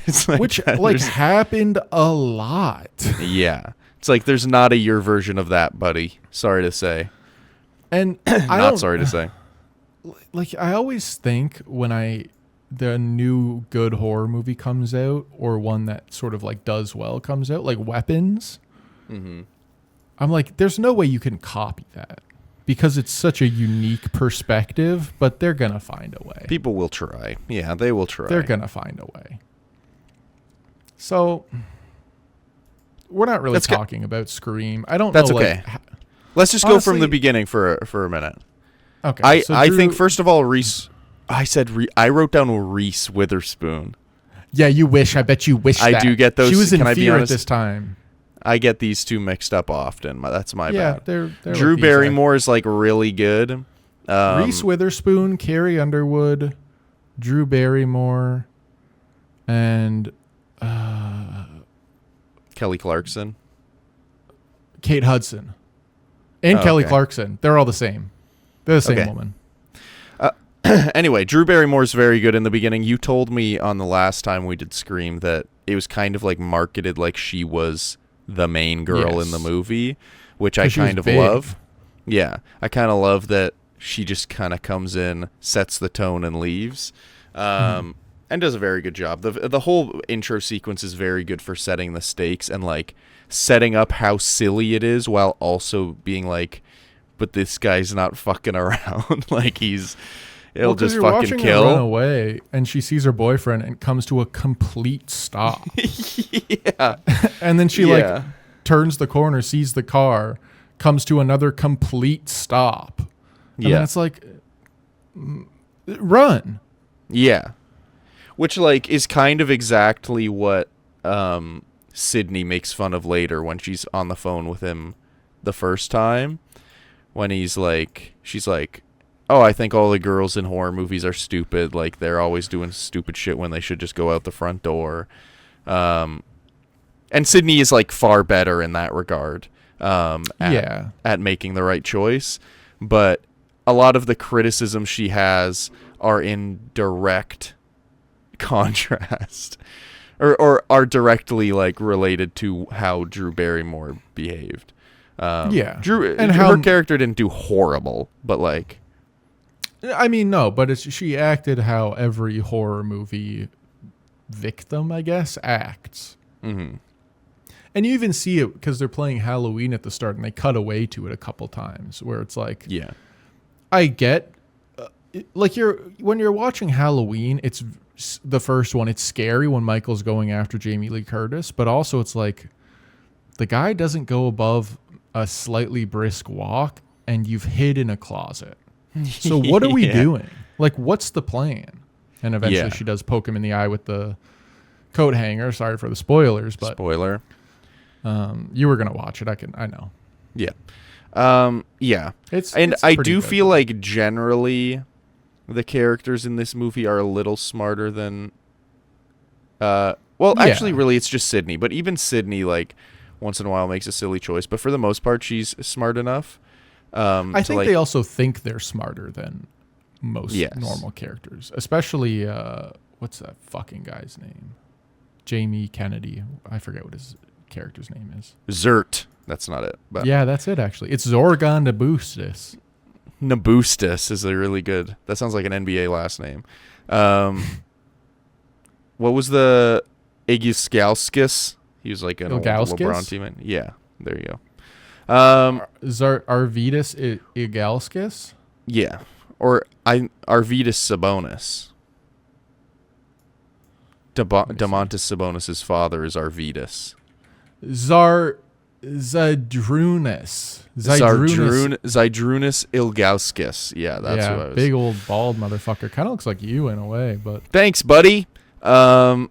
It's like, which like happened a lot. Yeah. It's like, there's not a your version of that, buddy. Sorry to say. And sorry to say. Like, I always think when the new good horror movie comes out, or one that sort of like does well comes out, like Weapons. Mm-hmm. I'm like, there's no way you can copy that, because it's such a unique perspective, but they're going to find a way. People will try. Yeah, they will try. They're going to find a way. So, we're not really talking about Scream. I don't know. That's okay. Let's just go from the beginning for a minute. Okay. I think, first of all, Reese... I wrote down Reese Witherspoon. Yeah, you wish. I bet you wish that. I do get those. She was in Can Fear I be at this time. I get these two mixed up often. That's my bad. They're Drew Barrymore is like really good. Reese Witherspoon, Carrie Underwood, Drew Barrymore, and Kelly Clarkson, Kate Hudson, and Kelly Clarkson. They're all the same. They're the same woman. Anyway, Drew Barrymore's very good in the beginning. You told me on the last time we did Scream that it was kind of like marketed like she was the main girl in the movie, which I kind of love. Yeah, I kind of love that she just kind of comes in, sets the tone, and leaves, and does a very good job. The whole intro sequence is very good for setting the stakes and like setting up how silly it is, while also being like, but this guy's not fucking around. Like It'll just fucking kill. Her run away, and she sees her boyfriend and comes to a complete stop. Yeah. And then she like turns the corner, sees the car, comes to another complete stop. And then it's like, run. Yeah. Which like is kind of exactly what Sydney makes fun of later when she's on the phone with him the first time. When she's like, oh, I think all the girls in horror movies are stupid. Like, they're always doing stupid shit when they should just go out the front door. And Sydney is, like, far better in that regard. at making the right choice. But a lot of the criticisms she has are in direct contrast or are directly like related to how Drew Barrymore behaved. Drew and her character didn't do horrible, but like, I mean, no, but she acted how every horror movie victim, I guess, acts. Mm-hmm. And you even see it because they're playing Halloween at the start, and they cut away to it a couple times where it's like, yeah, I get, like when you're watching Halloween, it's the first one. It's scary when Michael's going after Jamie Lee Curtis, but also it's like the guy doesn't go above a slightly brisk walk, and you've hid in a closet. So what are we doing? Like, what's the plan? And eventually she does poke him in the eye with the coat hanger. Sorry for the spoilers, but spoiler. You were gonna watch it. I know. Yeah. It's I do good. feel like generally the characters in this movie are a little smarter than actually really it's just Sydney, but even Sydney like once in a while makes a silly choice, but for the most part she's smart enough. I think they also think they're smarter than most normal characters, especially what's that fucking guy's name? Jamie Kennedy. I forget what his character's name is. Zert. That's not it. But yeah, that's it actually. It's Zorgon Nabustis. Nabustis is a really good. That sounds like an NBA last name. What was the Igiskauskas? He was like an old LeBron teammate. Yeah, there you go. Arvydas Igalskis? Yeah. Or Arvydas Sabonis. Domantas Sabonis' father is Arvydas. Zydrunas Ilgauskas. Yeah, that's who I was. Big old bald motherfucker. Kind of looks like you in a way, but thanks, buddy. So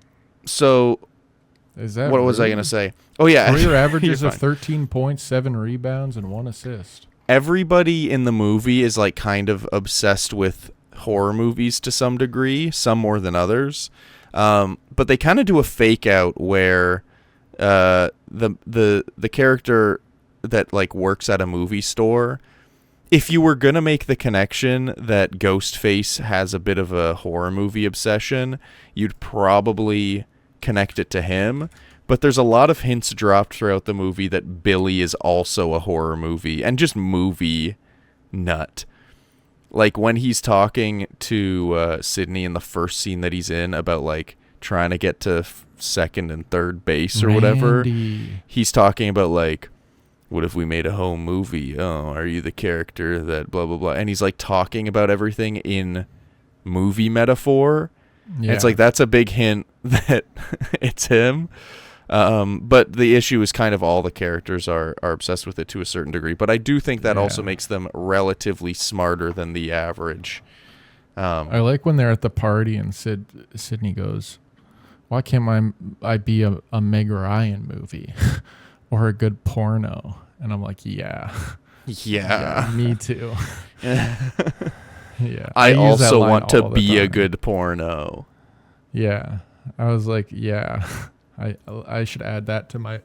is that what was I gonna say? Oh yeah, career averages of 13 points, 7 rebounds, and 1 assist. Everybody in the movie is like kind of obsessed with horror movies to some degree, some more than others. But they kind of do a fake out where the character that like works at a movie store, if you were gonna make the connection that Ghostface has a bit of a horror movie obsession, you'd probably connect it to him. But there's a lot of hints dropped throughout the movie that Billy is also a horror movie and just movie nut. Like when he's talking to Sydney in the first scene that he's in about like trying to get to second and third base or whatever, he's talking about like, what if we made a home movie? Oh, are you the character that blah, blah, blah. And he's like talking about everything in movie metaphor. Yeah. It's like, that's a big hint that it's him. But the issue is kind of all the characters are obsessed with it to a certain degree. But I do think that also makes them relatively smarter than the average. I like when they're at the party and Sydney goes, why can't I be a Meg Ryan movie or a good porno? And I'm like, yeah, me too. Yeah, I also want to be a good porno. Yeah, I was like, yeah. I should add that to my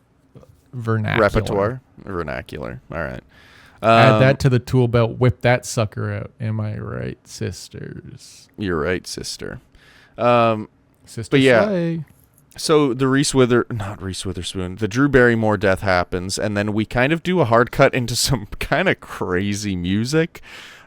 repertoire. Vernacular. All right. Add that to the tool belt. Whip that sucker out. Am I right, sisters? You're right, sister. Sister but yeah. Slay. So the the Drew Barrymore death happens, and then we kind of do a hard cut into some kind of crazy music.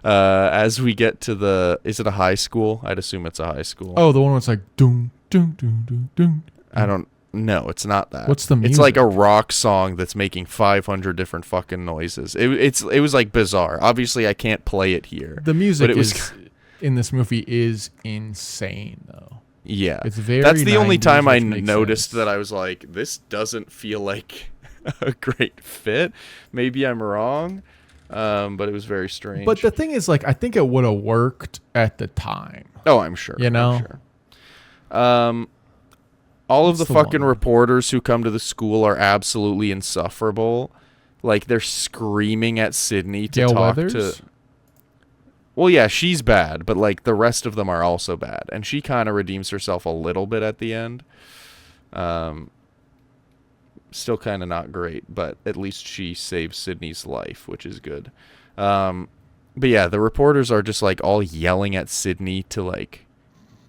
As we get to is it a high school? I'd assume it's a high school. Oh, the one where it's like doom, doom, doom, doom, doom. I don't. No, it's not that. What's the music? It's like a rock song that's making 500 different fucking noises. It was like bizarre. Obviously, I can't play it here. The music in this movie is insane, though. Yeah, it's very. That's the only time I sense. noticed that I was like, this doesn't feel like a great fit. Maybe I'm wrong, but it was very strange. But the thing is, like, I think it would have worked at the time. Oh, I'm sure. You know. I'm sure. All of the fucking reporters who come to the school are absolutely insufferable. Like, they're screaming at Sydney to talk to... Well, yeah, she's bad, but, like, the rest of them are also bad. And she kind of redeems herself a little bit at the end. still kind of not great, but at least she saves Sydney's life, which is good. But yeah, the reporters are just like all yelling at Sydney to like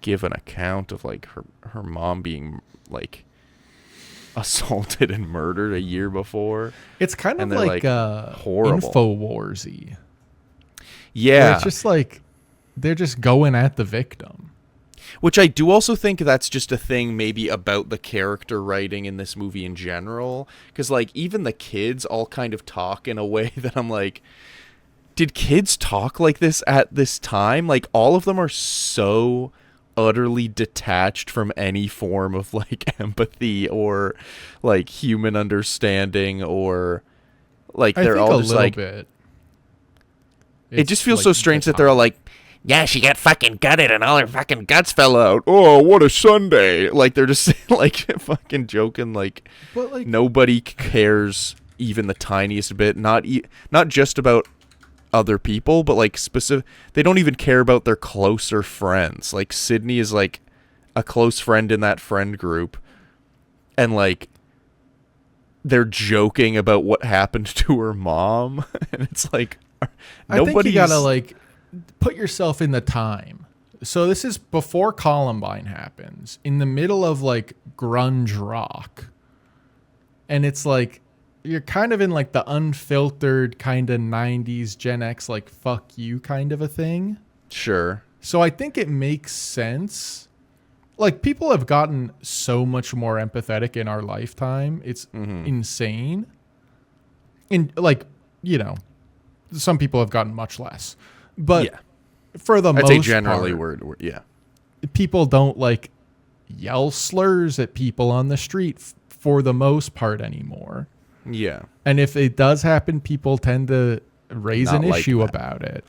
give an account of like her mom being like assaulted and murdered a year before. It's kind of like horrible. InfoWarsy. Yeah. It's just like they're just going at the victim. Which I do also think that's just a thing maybe about the character writing in this movie in general. Because, like, even the kids all kind of talk in a way that I'm like, did kids talk like this at this time? Like, all of them are so utterly detached from any form of, like, empathy or, like, human understanding or, like, they're all just like... Bit. It just feels so strange that they're all like, yeah, she got fucking gutted and all her fucking guts fell out. Oh, what a Sunday. Like, they're just, like, fucking joking. Like, but, like, nobody cares even the tiniest bit. Not just about other people, but, like, they don't even care about their closer friends. Like, Sydney is, like, a close friend in that friend group. And, like, they're joking about what happened to her mom. And it's, like, I think you gotta, like, put yourself in the time. So this is before Columbine happens, in the middle of like grunge rock. And it's like you're kind of in like the unfiltered kind of 90s Gen X like fuck you kind of a thing. Sure. So I think it makes sense. Like people have gotten so much more empathetic in our lifetime. It's insane. And like, you know, some people have gotten much less. But yeah. For the I'd most say generally part, yeah. People don't like yell slurs at people on the street for the most part anymore. Yeah. And if it does happen, people tend to raise Not an like issue that. about it.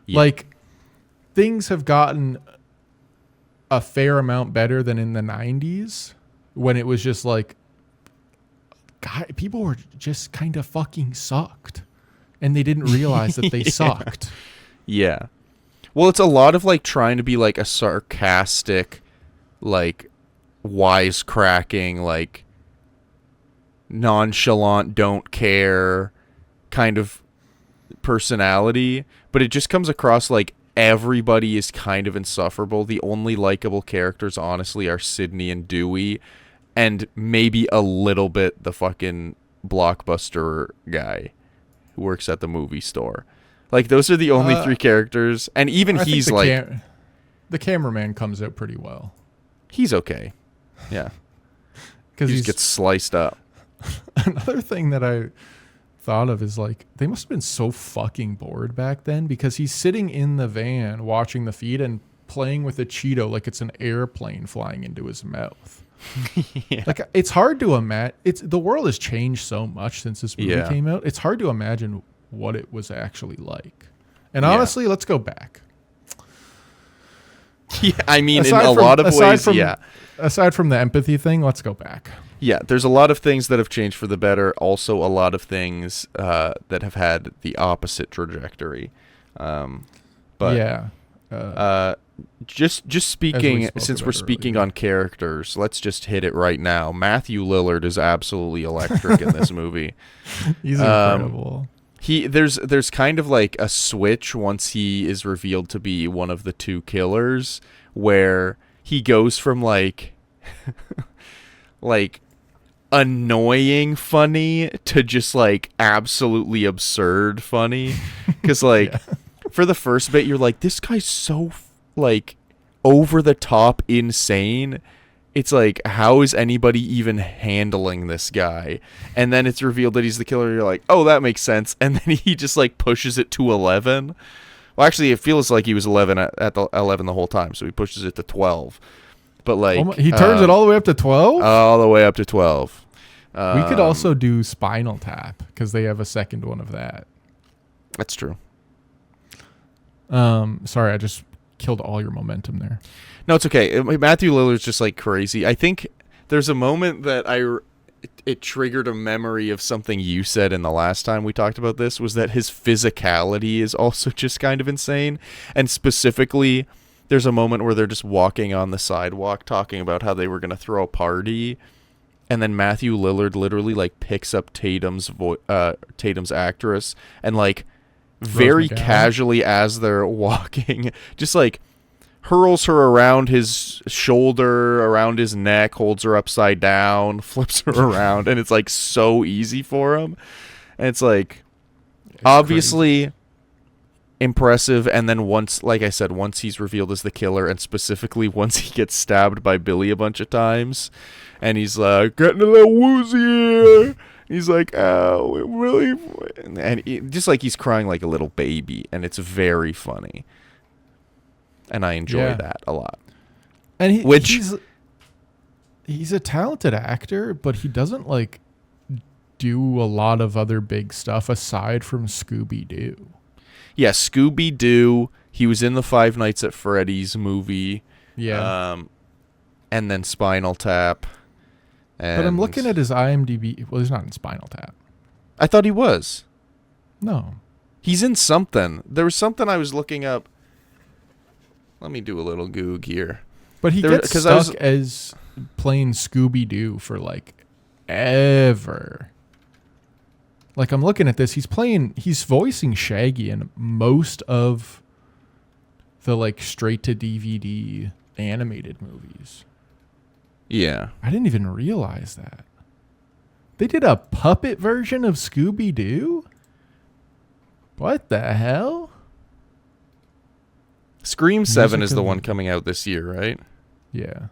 Yeah. Like things have gotten a fair amount better than in the 90s when it was just like people were just kind of fucking sucked and they didn't realize that they sucked. Yeah. Well, it's a lot of like trying to be like a sarcastic, like wisecracking, like nonchalant, don't care kind of personality. But it just comes across like everybody is kind of insufferable. The only likable characters, honestly, are Sydney and Dewey. And maybe a little bit the fucking Blockbuster guy who works at the movie store. Like, those are the only three characters. And even he's like... the cameraman comes out pretty well. He's okay. Yeah. Because he just gets sliced up. Another thing that I thought of is, like, they must have been so fucking bored back then because he's sitting in the van watching the feed and playing with a Cheeto like it's an airplane flying into his mouth. Yeah. Like, it's hard to imagine. The world has changed so much since this movie came out. It's hard to imagine what it was actually like. And honestly, let's go back. Yeah, I mean, in a lot of ways, Aside from the empathy thing, let's go back. Yeah, there's a lot of things that have changed for the better. Also, a lot of things that have had the opposite trajectory. Just speaking, since we're speaking on characters, let's just hit it right now. Matthew Lillard is absolutely electric in this movie. He's incredible. There's kind of like a switch once he is revealed to be one of the two killers, where he goes from like like annoying funny to just like absolutely absurd funny. Because like for the first bit, you're like, this guy's so like over the top insane. It's like, how is anybody even handling this guy? And then it's revealed that he's the killer. You're like, oh, that makes sense. And then he just like pushes it to 11. Well, actually, it feels like he was 11 at the 11 the whole time, so he pushes it to 12. But like, he turns it all the way up to 12. All the way up to 12. We could also do Spinal Tap because they have a second one of that. That's true. Sorry, I just killed all your momentum there. No, it's okay. Matthew Lillard's just like crazy. I think there's a moment that it triggered a memory of something you said in the last time we talked about this, was that his physicality is also just kind of insane. And specifically, there's a moment where they're just walking on the sidewalk talking about how they were going to throw a party. and then Matthew Lillard literally like picks up Tatum's actress and like very casually as they're walking, just like hurls her around his shoulder, around his neck, holds her upside down, flips her around, and it's like so easy for him. And it's like obviously crazy. Impressive. And then once, like I said, once he's revealed as the killer, and specifically once he gets stabbed by Billy a bunch of times, and he's like, getting a little woozy here. He's like, oh, it really, and just like he's crying like a little baby, and it's very funny. And I enjoy that a lot. And he's a talented actor, but he doesn't like do a lot of other big stuff aside from Scooby-Doo. Yeah, Scooby-Doo. He was in the Five Nights at Freddy's movie. Yeah. And then Spinal Tap. But I'm looking at his IMDb. Well, he's not in Spinal Tap. I thought he was. No. He's in something. There was something I was looking up. Let me do a little goog here. But he gets stuck as playing Scooby-Doo for like ever. Like I'm looking at this, he's voicing Shaggy in most of the like straight to DVD animated movies. Yeah. I didn't even realize that. They did a puppet version of Scooby-Doo? What the hell? Scream 7 is the one coming out this year, right? Yeah.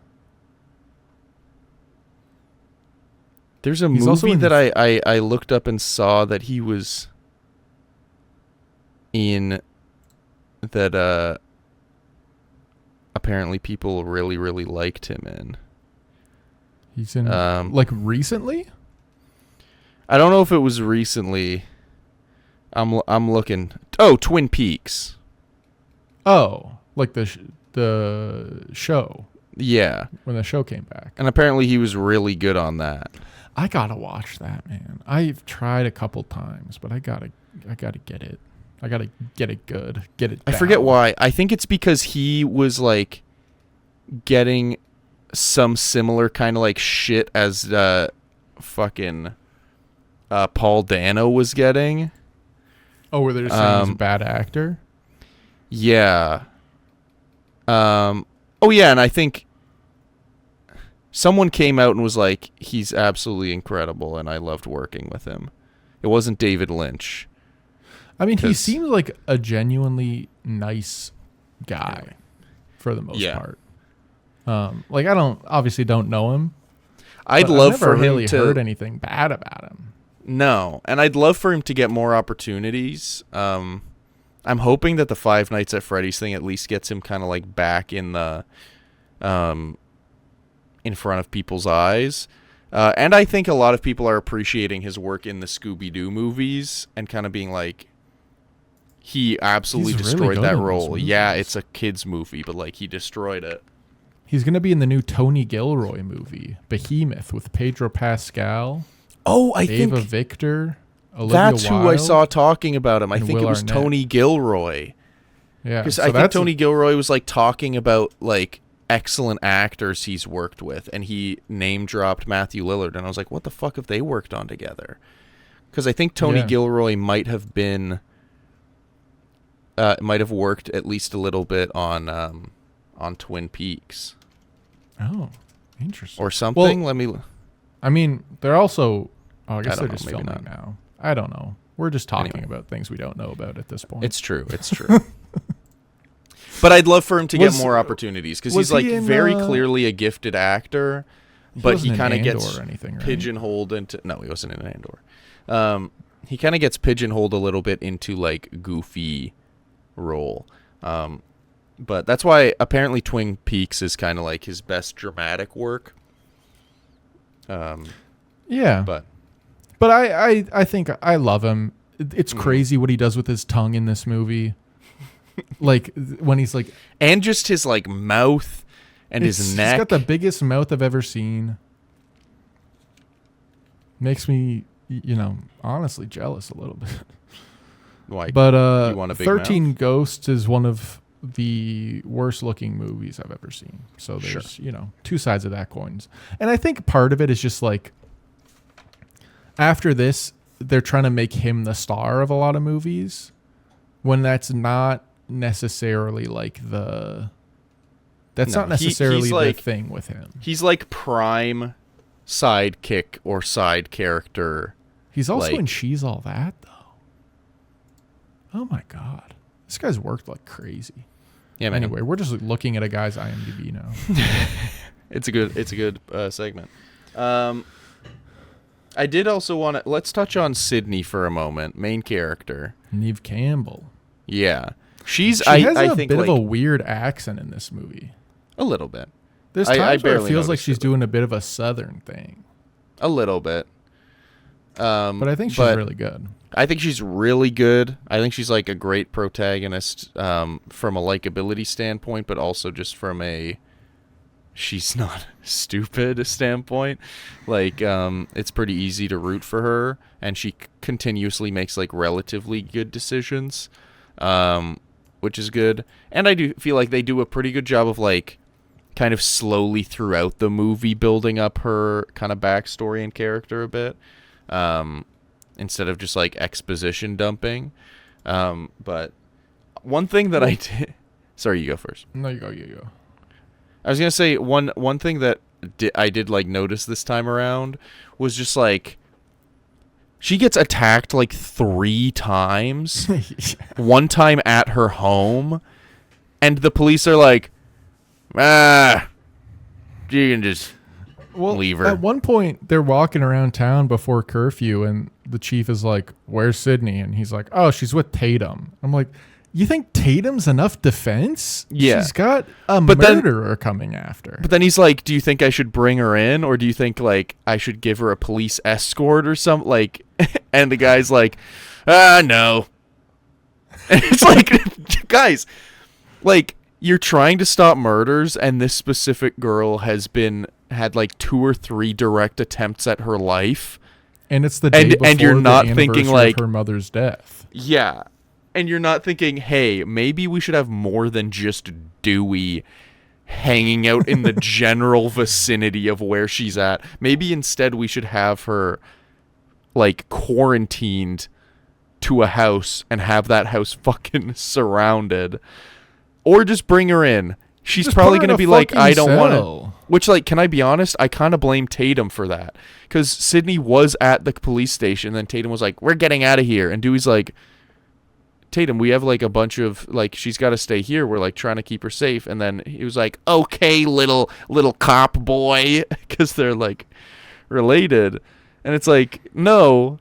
There's a movie that I looked up and saw that he was in that apparently people really, really liked him in. He's in like recently? I don't know if it was recently. I'm looking. Oh, Twin Peaks. Oh, like the show. Yeah. When the show came back. And apparently he was really good on that. I gotta watch that, man. I've tried a couple times, but I gotta get it. I gotta get it good. Get it down. I forget why. I think it's because he was like getting some similar kind of like shit as fucking Paul Dano was getting. Oh, where they're saying he's a bad actor? Yeah. Oh yeah, and I think someone came out and was like, he's absolutely incredible, and I loved working with him. It wasn't David Lynch. I mean, he seems like a genuinely nice guy for the most part. Like I obviously don't know him. I'd love for him really to heard anything bad about him. No, and I'd love for him to get more opportunities. I'm hoping that the Five Nights at Freddy's thing at least gets him kind of like back in the in front of people's eyes. And I think a lot of people are appreciating his work in the Scooby-Doo movies and kind of being like, he absolutely destroyed that role. Yeah, it's a kid's movie, but like he destroyed it. He's going to be in the new Tony Gilroy movie, Behemoth, with Pedro Pascal. Oh, I think Ava Victor. Olivia that's Wilde, who I saw talking about him. I think Will it was Arnett. Tony Gilroy. Yeah, because I think Tony Gilroy was like talking about like excellent actors he's worked with, and he name dropped Matthew Lillard, and I was like, what the fuck have they worked on together? Because I think Tony Gilroy might have worked at least a little bit on Twin Peaks. Oh, interesting. Or something. Well, I mean, they're also. Oh, I guess they're just filming now. I don't know. We're just talking about things we don't know about at this point. It's true. It's true. But I'd love for him to get more opportunities because he's like very clearly a gifted actor, but he kind of gets pigeonholed into. No, he wasn't in Andor. He kind of gets pigeonholed a little bit into like goofy role. But that's why apparently Twin Peaks is kind of like his best dramatic work. Yeah, but I think I love him. It's crazy what he does with his tongue in this movie. Like when he's like, and just his like mouth and his neck. He's got the biggest mouth I've ever seen. Makes me, honestly jealous a little bit. Why? But you want a big 13 mouth? Ghosts is one of the worst looking movies I've ever seen. So there's, two sides of that coins. And I think part of it is just like after this, they're trying to make him the star of a lot of movies when that's not necessarily like not necessarily the thing with him. He's like prime sidekick or side character. He's also in She's All That though. Oh my God. This guy's worked like crazy. Yeah, man. Anyway, we're just looking at a guy's IMDb now. It's a good segment. I did also want to... Let's touch on Sydney for a moment. Main character. Neve Campbell. Yeah. She has a bit of a weird accent in this movie. A little bit. There's times where it feels like she's doing a bit of a southern thing. A little bit. But I think she's really good. I think she's really good. I think she's like a great protagonist from a likability standpoint, but also just from a she's not stupid standpoint. Like, it's pretty easy to root for her, and she continuously makes like relatively good decisions, which is good. And I do feel like they do a pretty good job of like kind of slowly throughout the movie building up her kind of backstory and character a bit. Instead of just like exposition dumping. But one thing that I did... Sorry, you go first. No, you go. I was going to say one thing that I did like notice this time around was just like she gets attacked like 3 times. One time at her home, and the police are like, you can just leave her. At one point, they're walking around town before curfew, and the chief is like, "Where's Sydney?" And he's like, "Oh, she's with Tatum." I'm like, you think Tatum's enough defense? Yeah. She's got a murderer coming after. But then he's like, do you think I should bring her in? Or do you think, like, I should give her a police escort or something? Like, and the guy's like, no. And it's like, guys, like, you're trying to stop murders, and this specific girl had like 2 or 3 direct attempts at her life. And it's the day before and you're not the thinking anniversary like of her mother's death. Yeah. And you're not thinking, hey, maybe we should have more than just Dewey hanging out in the general vicinity of where she's at. Maybe instead we should have her, like, quarantined to a house and have that house fucking surrounded. Or just bring her in. She's probably going to be like, I don't want to. Which, like, can I be honest? I kind of blame Tatum for that. Because Sydney was at the police station, and then Tatum was like, we're getting out of here. And Dewey's like, Tatum, we have like a bunch of like she's got to stay here. We're like trying to keep her safe. And then he was like, "Okay, little cop boy," because they're like related. And it's like, no,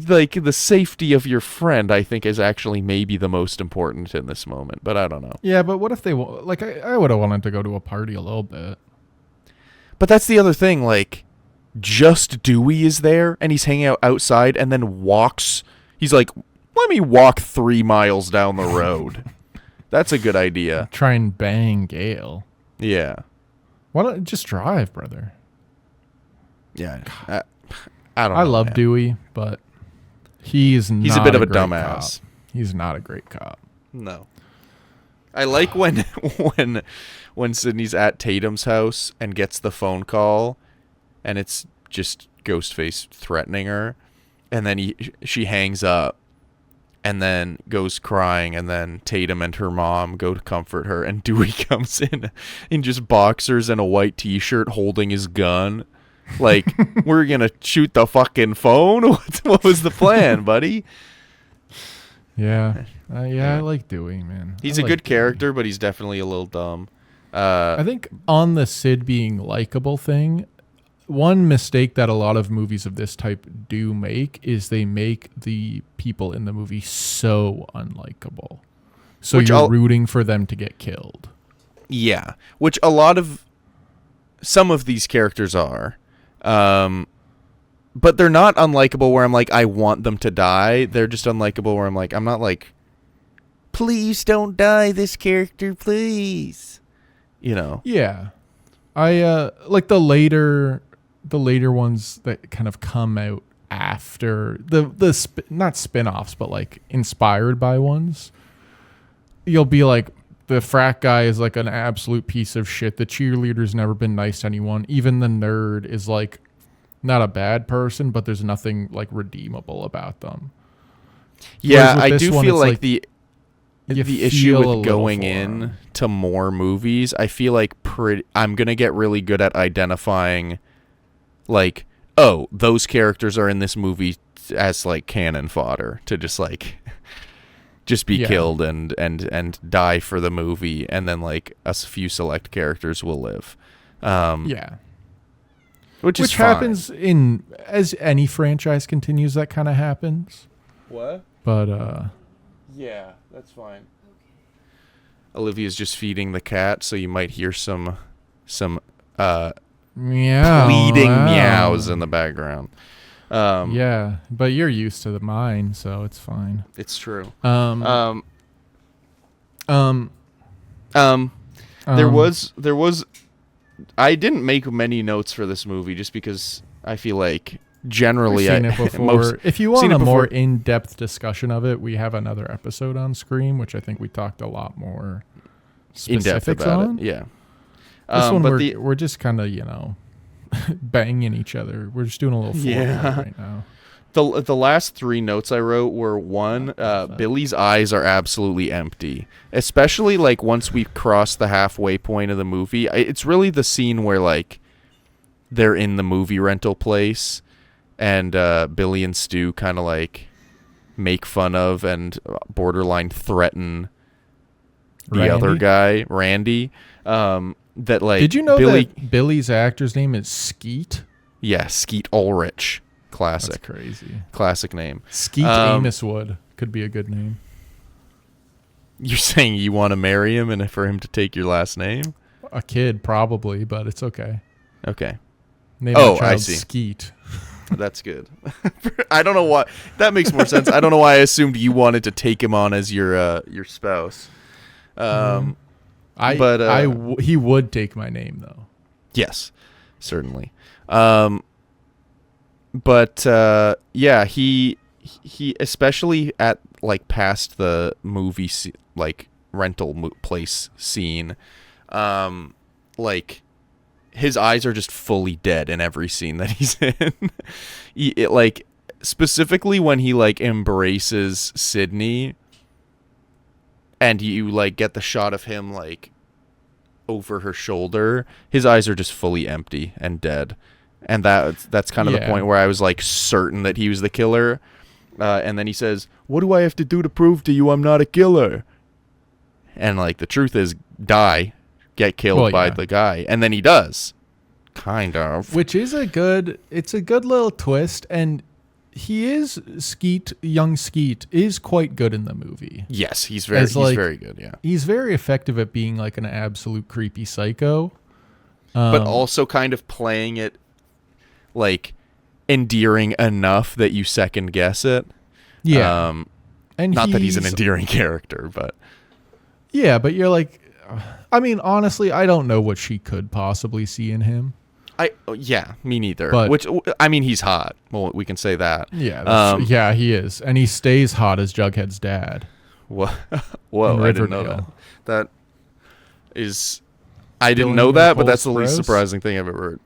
like the safety of your friend, I think, is actually maybe the most important in this moment. But I don't know. Yeah, but what if they like? I would have wanted to go to a party a little bit. But that's the other thing. Like, just Dewey is there, and he's hanging out outside, and then walks. He's like, let me walk 3 miles down the road. That's a good idea. Try and bang Gail. Yeah. Why don't you just drive, brother? Yeah. I don't know. I love man. Dewey, but he's not a bit of a great dumbass. Cop. He's not a great cop. No. I like when Sydney's at Tatum's house and gets the phone call, and it's just Ghostface threatening her, and then she hangs up. And then goes crying, and then Tatum and her mom go to comfort her, and Dewey comes in just boxers and a white T-shirt holding his gun. Like, we're going to shoot the fucking phone? What was the plan, buddy? Yeah. I like Dewey, man. He's a good character, but he's definitely a little dumb. I think on the Sid being likable thing, one mistake that a lot of movies of this type do make is they make the people in the movie so unlikable. So you're rooting for them to get killed. Yeah, which some of these characters are. But they're not unlikable where I'm like, I want them to die. They're just unlikable where I'm like, I'm not like, please don't die, this character, please. You know? Yeah. I like the later ones that kind of come out after not spin-offs, but like inspired by ones. You'll be like, the frat guy is like an absolute piece of shit. The cheerleader's never been nice to anyone. Even the nerd is like not a bad person, but there's nothing like redeemable about them. Yeah, with I this do one, feel it's like like the you issue feel a with little going for in 'em. to more movies, I feel like I'm gonna get really good at identifying, like, oh, those characters are in this movie as like cannon fodder to just be Yeah. killed and die for the movie, and then like a few select characters will live. Yeah. Which is happens in as any franchise continues. That kind of happens. What? But Yeah, that's fine. Olivia's just feeding the cat, so you might hear some meow, pleading wow. meows in the background. Yeah, but you're used to mine, so it's fine. It's true. Um, There was I didn't make many notes for this movie just because I feel like generally We've seen it before. If you seen want it a more before. in-depth discussion of it, we have another episode on Scream, which I think we talked a lot more in depth specifics about on. it. Yeah. This one but we're just kind of, banging each other. We're just doing a little Yeah. right now. the last three notes I wrote were one, Billy's eyes are absolutely empty, especially like once we cross the halfway point of the movie. It's really the scene where like they're in the movie rental place and Billy and Stu kind of like make fun of and borderline threaten the other guy, Randy. That like Did you know Billy, that Billy's actor's name is Skeet? Yeah, Skeet Ulrich. Classic. That's crazy. Classic name. Skeet Amos Wood could be a good name. You're saying you want to marry him and for him to take your last name? A kid, probably, but it's okay. Okay. Name Oh, my child I see. Skeet. That's good. I don't know why. That makes more sense. I don't know why I assumed you wanted to take him on as your spouse. He would take my name though. Yes, certainly. Yeah, he especially at like past the movie rental place scene, like his eyes are just fully dead in every scene that he's in. Like specifically when he like embraces Sydney, and you like get the shot of him like over her shoulder, his eyes are just fully empty and dead. And that's kind of the point where I was like certain that he was the killer. And then he says, "What do I have to do to prove to you I'm not a killer?" And like the truth is, get killed by the guy, and then he does, kind of. Which is a good little twist, and young Skeet is quite good in the movie. Yes, he's very good. Yeah, he's very effective at being like an absolute creepy psycho, but also kind of playing it like endearing enough that you second guess it. Yeah, and not that he's an endearing character, but yeah, but you're like, I mean, honestly, I don't know what she could possibly see in him. Me neither. But, which, I mean, he's hot. Well, we can say that. Yeah, yeah, he is, and he stays hot as Jughead's dad. Whoa, I didn't know that. That is, I didn't know Nicole that, but that's the least Sprouse? surprising thing I've ever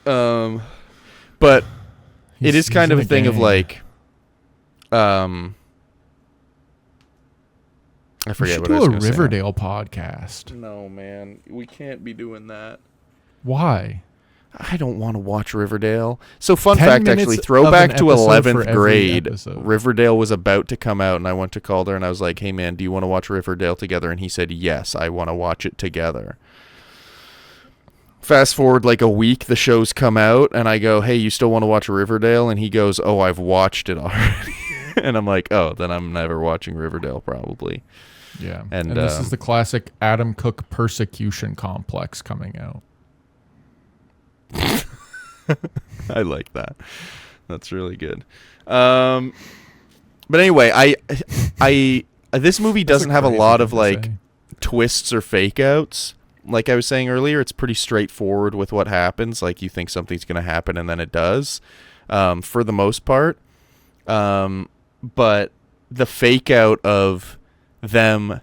heard. But it is kind of a thing of like, I forget what I was do going a to say. Riverdale podcast. No, man, we can't be doing that. Why? I don't want to watch Riverdale. So fun 10 fact, minutes actually, of throwback an to episode for 11th every grade, episode. Riverdale was about to come out, and I went to Calder, and I was like, "Hey, man, do you want to watch Riverdale together?" And he said, "Yes, I want to watch it together." Fast forward like a week, the show's come out, and I go, "Hey, you still want to watch Riverdale?" And he goes, "Oh, I've watched it already." And I'm like, "Oh, then I'm never watching Riverdale, probably." Yeah, and this is the classic Adam Cook persecution complex coming out. I like that. That's really good. But anyway, I this movie doesn't have a lot of like twists or fake outs. Like I was saying earlier, it's pretty straightforward with what happens. Like you think something's going to happen and then it does, for the most part. But the fake out of them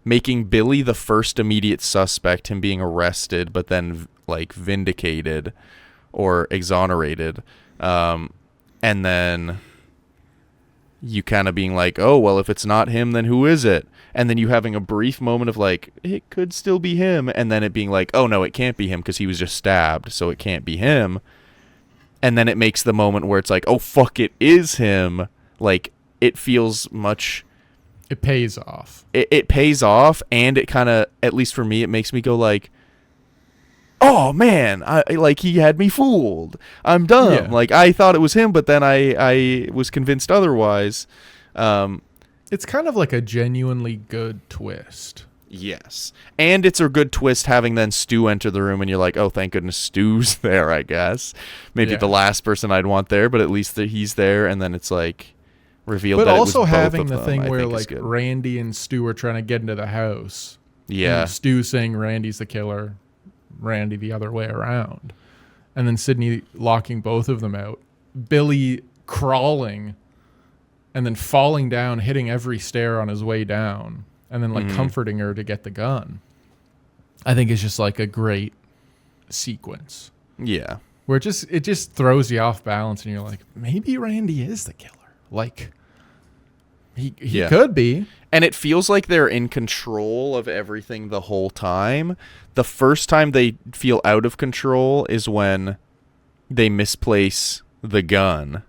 making Billy the first immediate suspect, him being arrested, but then like vindicated or exonerated, and then you kind of being like, oh, well, if it's not him, then who is it? And then you having a brief moment of like, it could still be him, and then it being like, oh no, it can't be him because he was just stabbed, so it can't be him. And then it makes the moment where it's like, oh fuck, it is him. Like, it feels much... It pays off. It pays off, and it kind of, at least for me, it makes me go like, oh man, like he had me fooled. I'm dumb. Yeah. Like I thought it was him, but then I was convinced otherwise. It's kind of like a genuinely good twist. Yes, and it's a good twist having then Stu enter the room, and you're like, oh, thank goodness Stu's there. I guess maybe the last person I'd want there, but at least he's there, and then it's like revealed. But that also it was having both the of thing them, where like Randy and Stu are trying to get into the house. Yeah, and Stu saying Randy's the killer, Randy the other way around, and then Sydney locking both of them out, Billy crawling and then falling down, hitting every stair on his way down, and then like comforting her to get the gun. I think it's just like a great sequence. Yeah, where it just throws you off balance, and you're like, maybe Randy is the killer. Like he could be. And it feels like they're in control of everything the whole time. The first time they feel out of control is when they misplace the gun.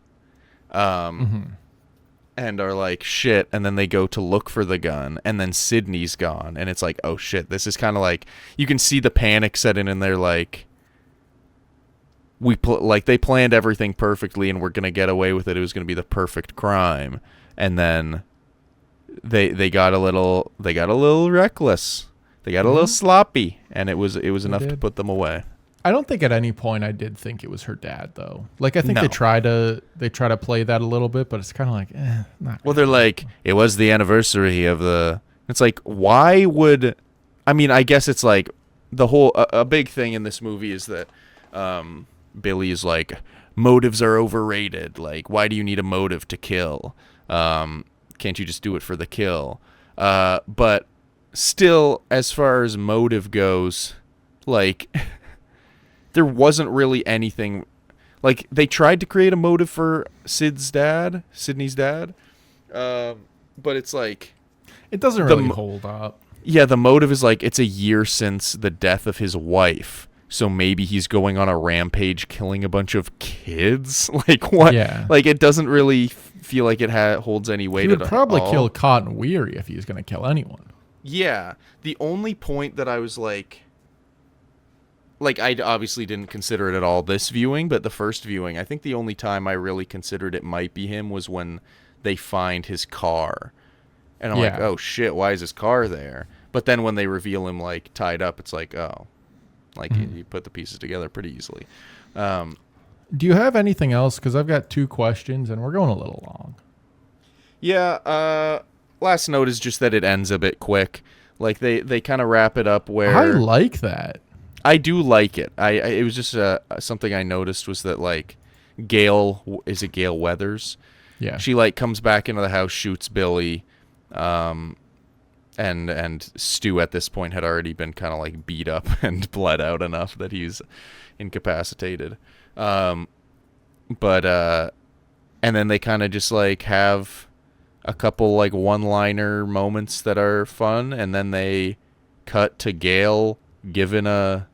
And are like, shit, and then they go to look for the gun, and then Sydney's gone, and it's like, oh shit, this is kind of like, you can see the panic set in, and they're like, they planned everything perfectly, and we're gonna get away with it. It was gonna be the perfect crime, and then they got a little reckless, they got a little sloppy, and it was enough to put them away. I don't think at any point I did think it was her dad, though. Like, I think they try to play that a little bit, but it's kind of like, not. Well, they're like, it was the anniversary of the. It's like, why would? I mean, I guess it's like the whole a big thing in this movie is that Billy is like, motives are overrated. Like, why do you need a motive to kill? Can't you just do it for the kill? But still, as far as motive goes, like. There wasn't really anything, like they tried to create a motive for Sydney's dad, but it's like it doesn't really hold up. Yeah, the motive is like it's a year since the death of his wife, so maybe he's going on a rampage, killing a bunch of kids. Like what? Yeah, like it doesn't really feel like it holds any weight. He would probably kill Cotton Weary if he's going to kill anyone. Yeah, the only point that I was like I obviously didn't consider it at all this viewing, but the first viewing, I think the only time I really considered it might be him was when they find his car. And I'm like, oh shit, why is his car there? But then when they reveal him like tied up, it's like, oh, like you put the pieces together pretty easily. Do you have anything else? Because I've got 2 questions and we're going a little long. Yeah, last note is just that it ends a bit quick. Like they kind of wrap it up where... I like that. I do like it. It was just something I noticed was that like Gail Weathers? Yeah. She like comes back into the house, shoots Billy, and Stu at this point had already been kind of like beat up and bled out enough that he's incapacitated. And then they kind of just like have a couple like one-liner moments that are fun, and then they cut to Gail giving a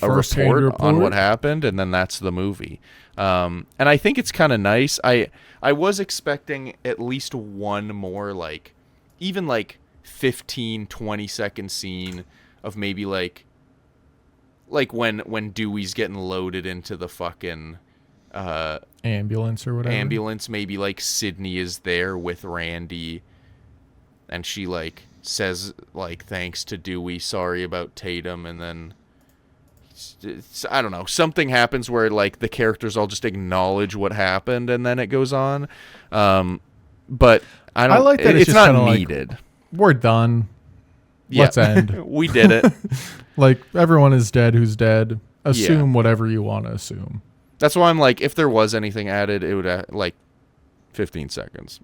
report on what happened, and then that's the movie. And I think it's kind of nice. I was expecting at least one more like even like 15-20 second scene of maybe like when Dewey's getting loaded into the fucking ambulance or whatever. Maybe like Sydney is there with Randy and she like says like thanks to Dewey, sorry about Tatum, and then I don't know, something happens where like the characters all just acknowledge what happened and then it goes on. But I like that it's not needed. Like, we're done. Let's end. We did it. Like everyone is dead who's dead. Assume whatever you want to assume. That's why I'm like, if there was anything added, it would like 15 seconds.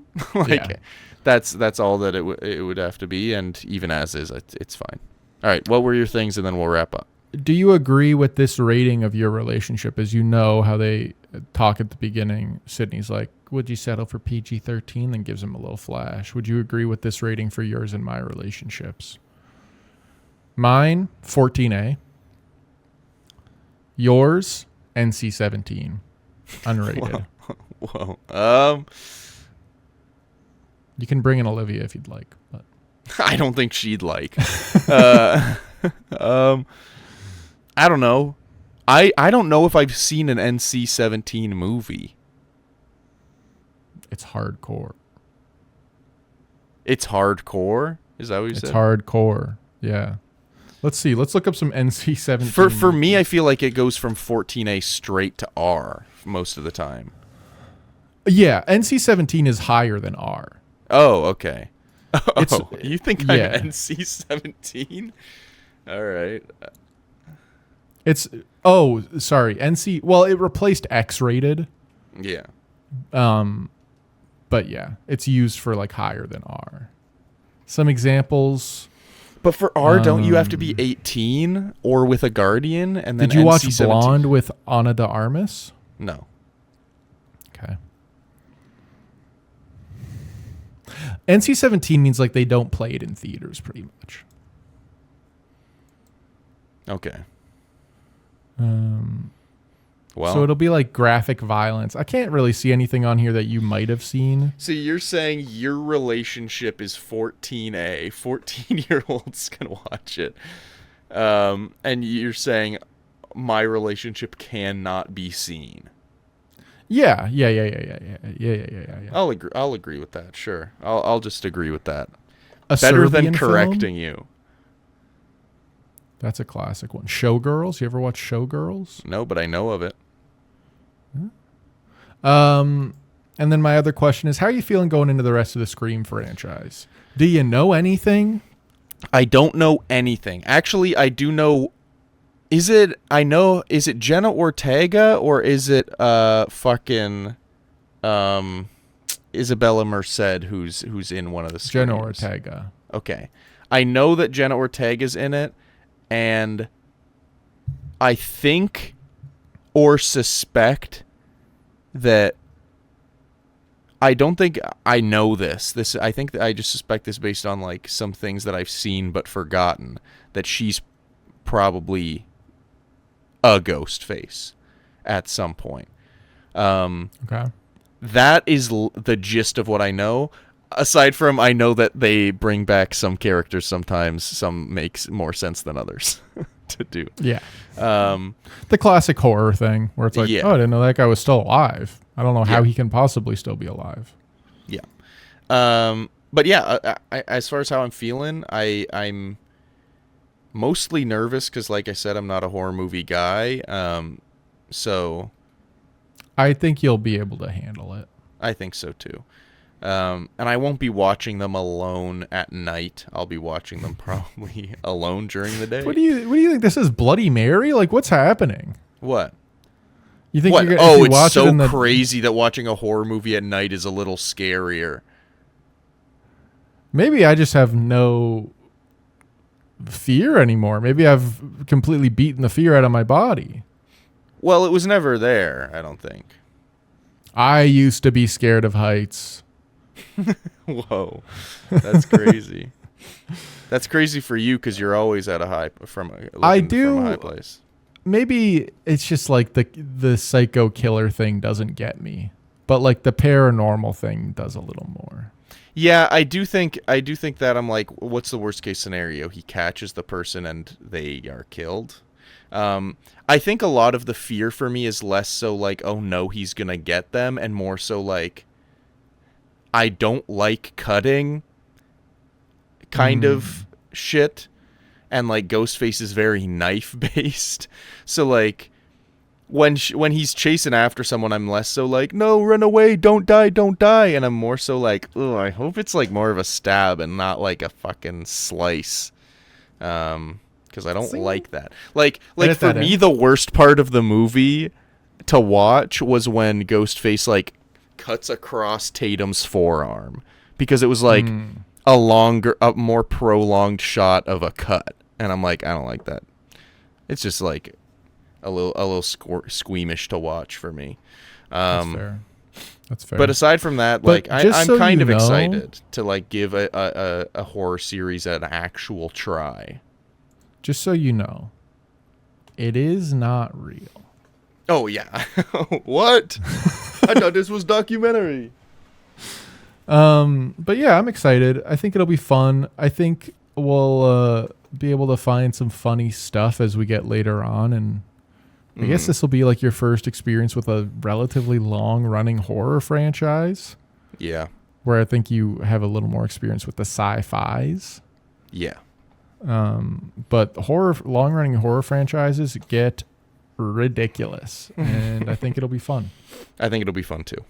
That's all that it would have to be, and even as is, it's fine. All right, what were your things, and then we'll wrap up. Do you agree with this rating of your relationship? As you know how they talk at the beginning, Sydney's like, would you settle for PG-13? Then gives him a little flash. Would you agree with this rating for yours and my relationships? Mine, 14A. Yours, NC-17. Unrated. Whoa. You can bring in Olivia if you'd like, but I don't think she'd like. I don't know. I don't know if I've seen an NC-17 movie. it's hardcore. It's hardcore? Is that what you said? It's hardcore. Yeah. Let's see. Let's look up some NC-17. For me, I feel like it goes from 14A straight to R most of the time. Yeah, NC-17 is higher than R. Oh, okay. It's, Oh, you think yeah. I'm NC-17? All right. It's sorry, NC. Well, it replaced X-rated. Yeah. But yeah, it's used for like higher than R. Some examples. But for R, don't you have to be 18 or with a guardian? And then Did you watch NC-17? Blonde with Ana de Armas? No. Okay. NC-17 means like they don't play it in theaters pretty much. Okay. So it'll be like graphic violence. I can't really see anything on here that you might have seen. So you're saying your relationship is 14A. 14-year-olds can watch it. And you're saying my relationship cannot be seen. Yeah. I'll agree with that. Sure. I'll just agree with that. A Better Serbian than film? correcting you. That's a classic one. Showgirls. You ever watch Showgirls? No, but I know of it. And then my other question is, how are you feeling going into the rest of the Scream franchise? Do you know anything? I don't know anything. Actually, I do know. Is it Jenna Ortega or is it fucking Isabella Merced who's in one of the Screams? Jenna Ortega. Okay. I know that Jenna Ortega's in it, and I think or suspect that I don't think I know this. I think that I just suspect this based on like some things that I've seen but forgotten, that she's probably a ghost face at some point. Okay. That is the gist of what I know. Aside from, I know that they bring back some characters sometimes. Some makes more sense than others to do. Yeah. The classic horror thing where it's like, Yeah. oh, I didn't know that guy was still alive. I don't know how he can possibly still be alive. Yeah. But yeah, as far as how I'm feeling, I'm mostly nervous because, like I said, I'm not a horror movie guy. So I think you'll be able to handle it. I think so too. And I won't be watching them alone at night. I'll be watching them probably alone during the day. What do you think this is, Bloody Mary? Like, what's happening? What? You think What? you're Oh, if you it's watch it so in the, crazy that watching a horror movie at night is a little scarier. Maybe I just have no fear anymore. Maybe I've completely beaten the fear out of my body. Well, it was never there, I don't think. I used to be scared of heights. Whoa, that's crazy. That's crazy for you because you're always at a high from a high place. Maybe it's just like the psycho killer thing doesn't get me, but like the paranormal thing does a little more. Yeah, I do think that I'm like, what's the worst case scenario? He catches the person and they are killed. I think a lot of the fear for me is less so like, oh no, he's gonna get them, and more so like, I don't like cutting kind of shit, and like Ghostface is very knife based. So like when he's chasing after someone, I'm less so like, no, run away, don't die, and I'm more so like, oh, I hope it's like more of a stab and not like a fucking slice. Because I don't like that. Like for me, the worst part of the movie to watch was when Ghostface like cuts across Tatum's forearm, because it was like a more prolonged shot of a cut, and I'm like, I don't like that. It's just like a little squeamish to watch for me. That's fair. That's fair. But aside from that, But like just I'm so kind you of know- excited to like give a horror series an actual try. Just so you know, it is not real. Oh yeah. What? I thought this was documentary. But yeah, I'm excited. I think it'll be fun. I think we'll be able to find some funny stuff as we get later on, and I guess this will be like your first experience with a relatively long-running horror franchise, Yeah. where I think you have a little more experience with the sci-fis. Yeah. But long-running horror franchises get ridiculous, and I think it'll be fun. I think it'll be fun too.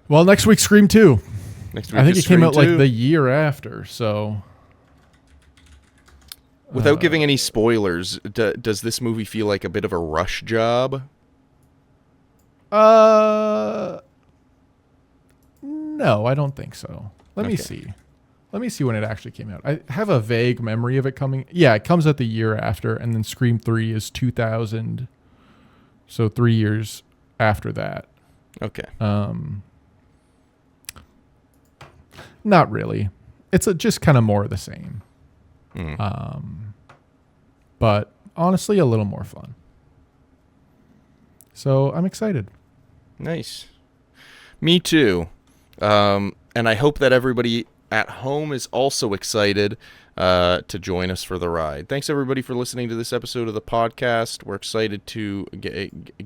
Well, next week, Scream 2. Next week I think is it came Scream out like 2. the year after, so... Without giving any spoilers, does this movie feel like a bit of a rush job? No, I don't think so. Let me Okay. see. Let me see when it actually came out. I have a vague memory of it coming. Yeah, it comes out the year after, and then Scream 3 is 2000. So 3 years after that. Okay. Not really. It's just kind of more of the same. But honestly, a little more fun. So I'm excited. Nice. Me too. And I hope that everybody at home is also excited to join us for the ride. Thanks, everybody, for listening to this episode of the podcast. We're excited to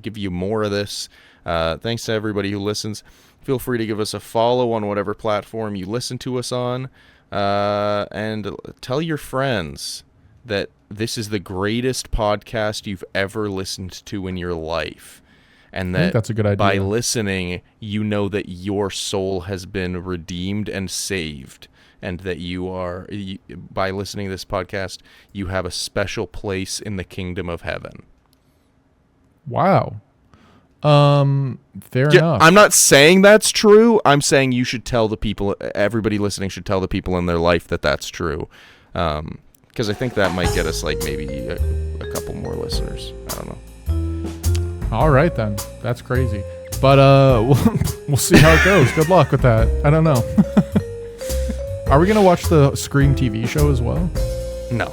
give you more of this. Thanks to everybody who listens. Feel free to give us a follow on whatever platform you listen to us on. And tell your friends that this is the greatest podcast you've ever listened to in your life. And I think that that's a good idea. by listening, you know that your soul has been redeemed and saved. And that by listening to this podcast, you have a special place in the kingdom of heaven. Wow. Fair enough. I'm not saying that's true. I'm saying you should tell the people, everybody listening should tell the people in their life that that's true. Because I think that might get us like maybe a couple more listeners. I don't know. All right, then. That's crazy. But we'll see how it goes. Good luck with that. I don't know. Are we going to watch the Scream TV show as well? No.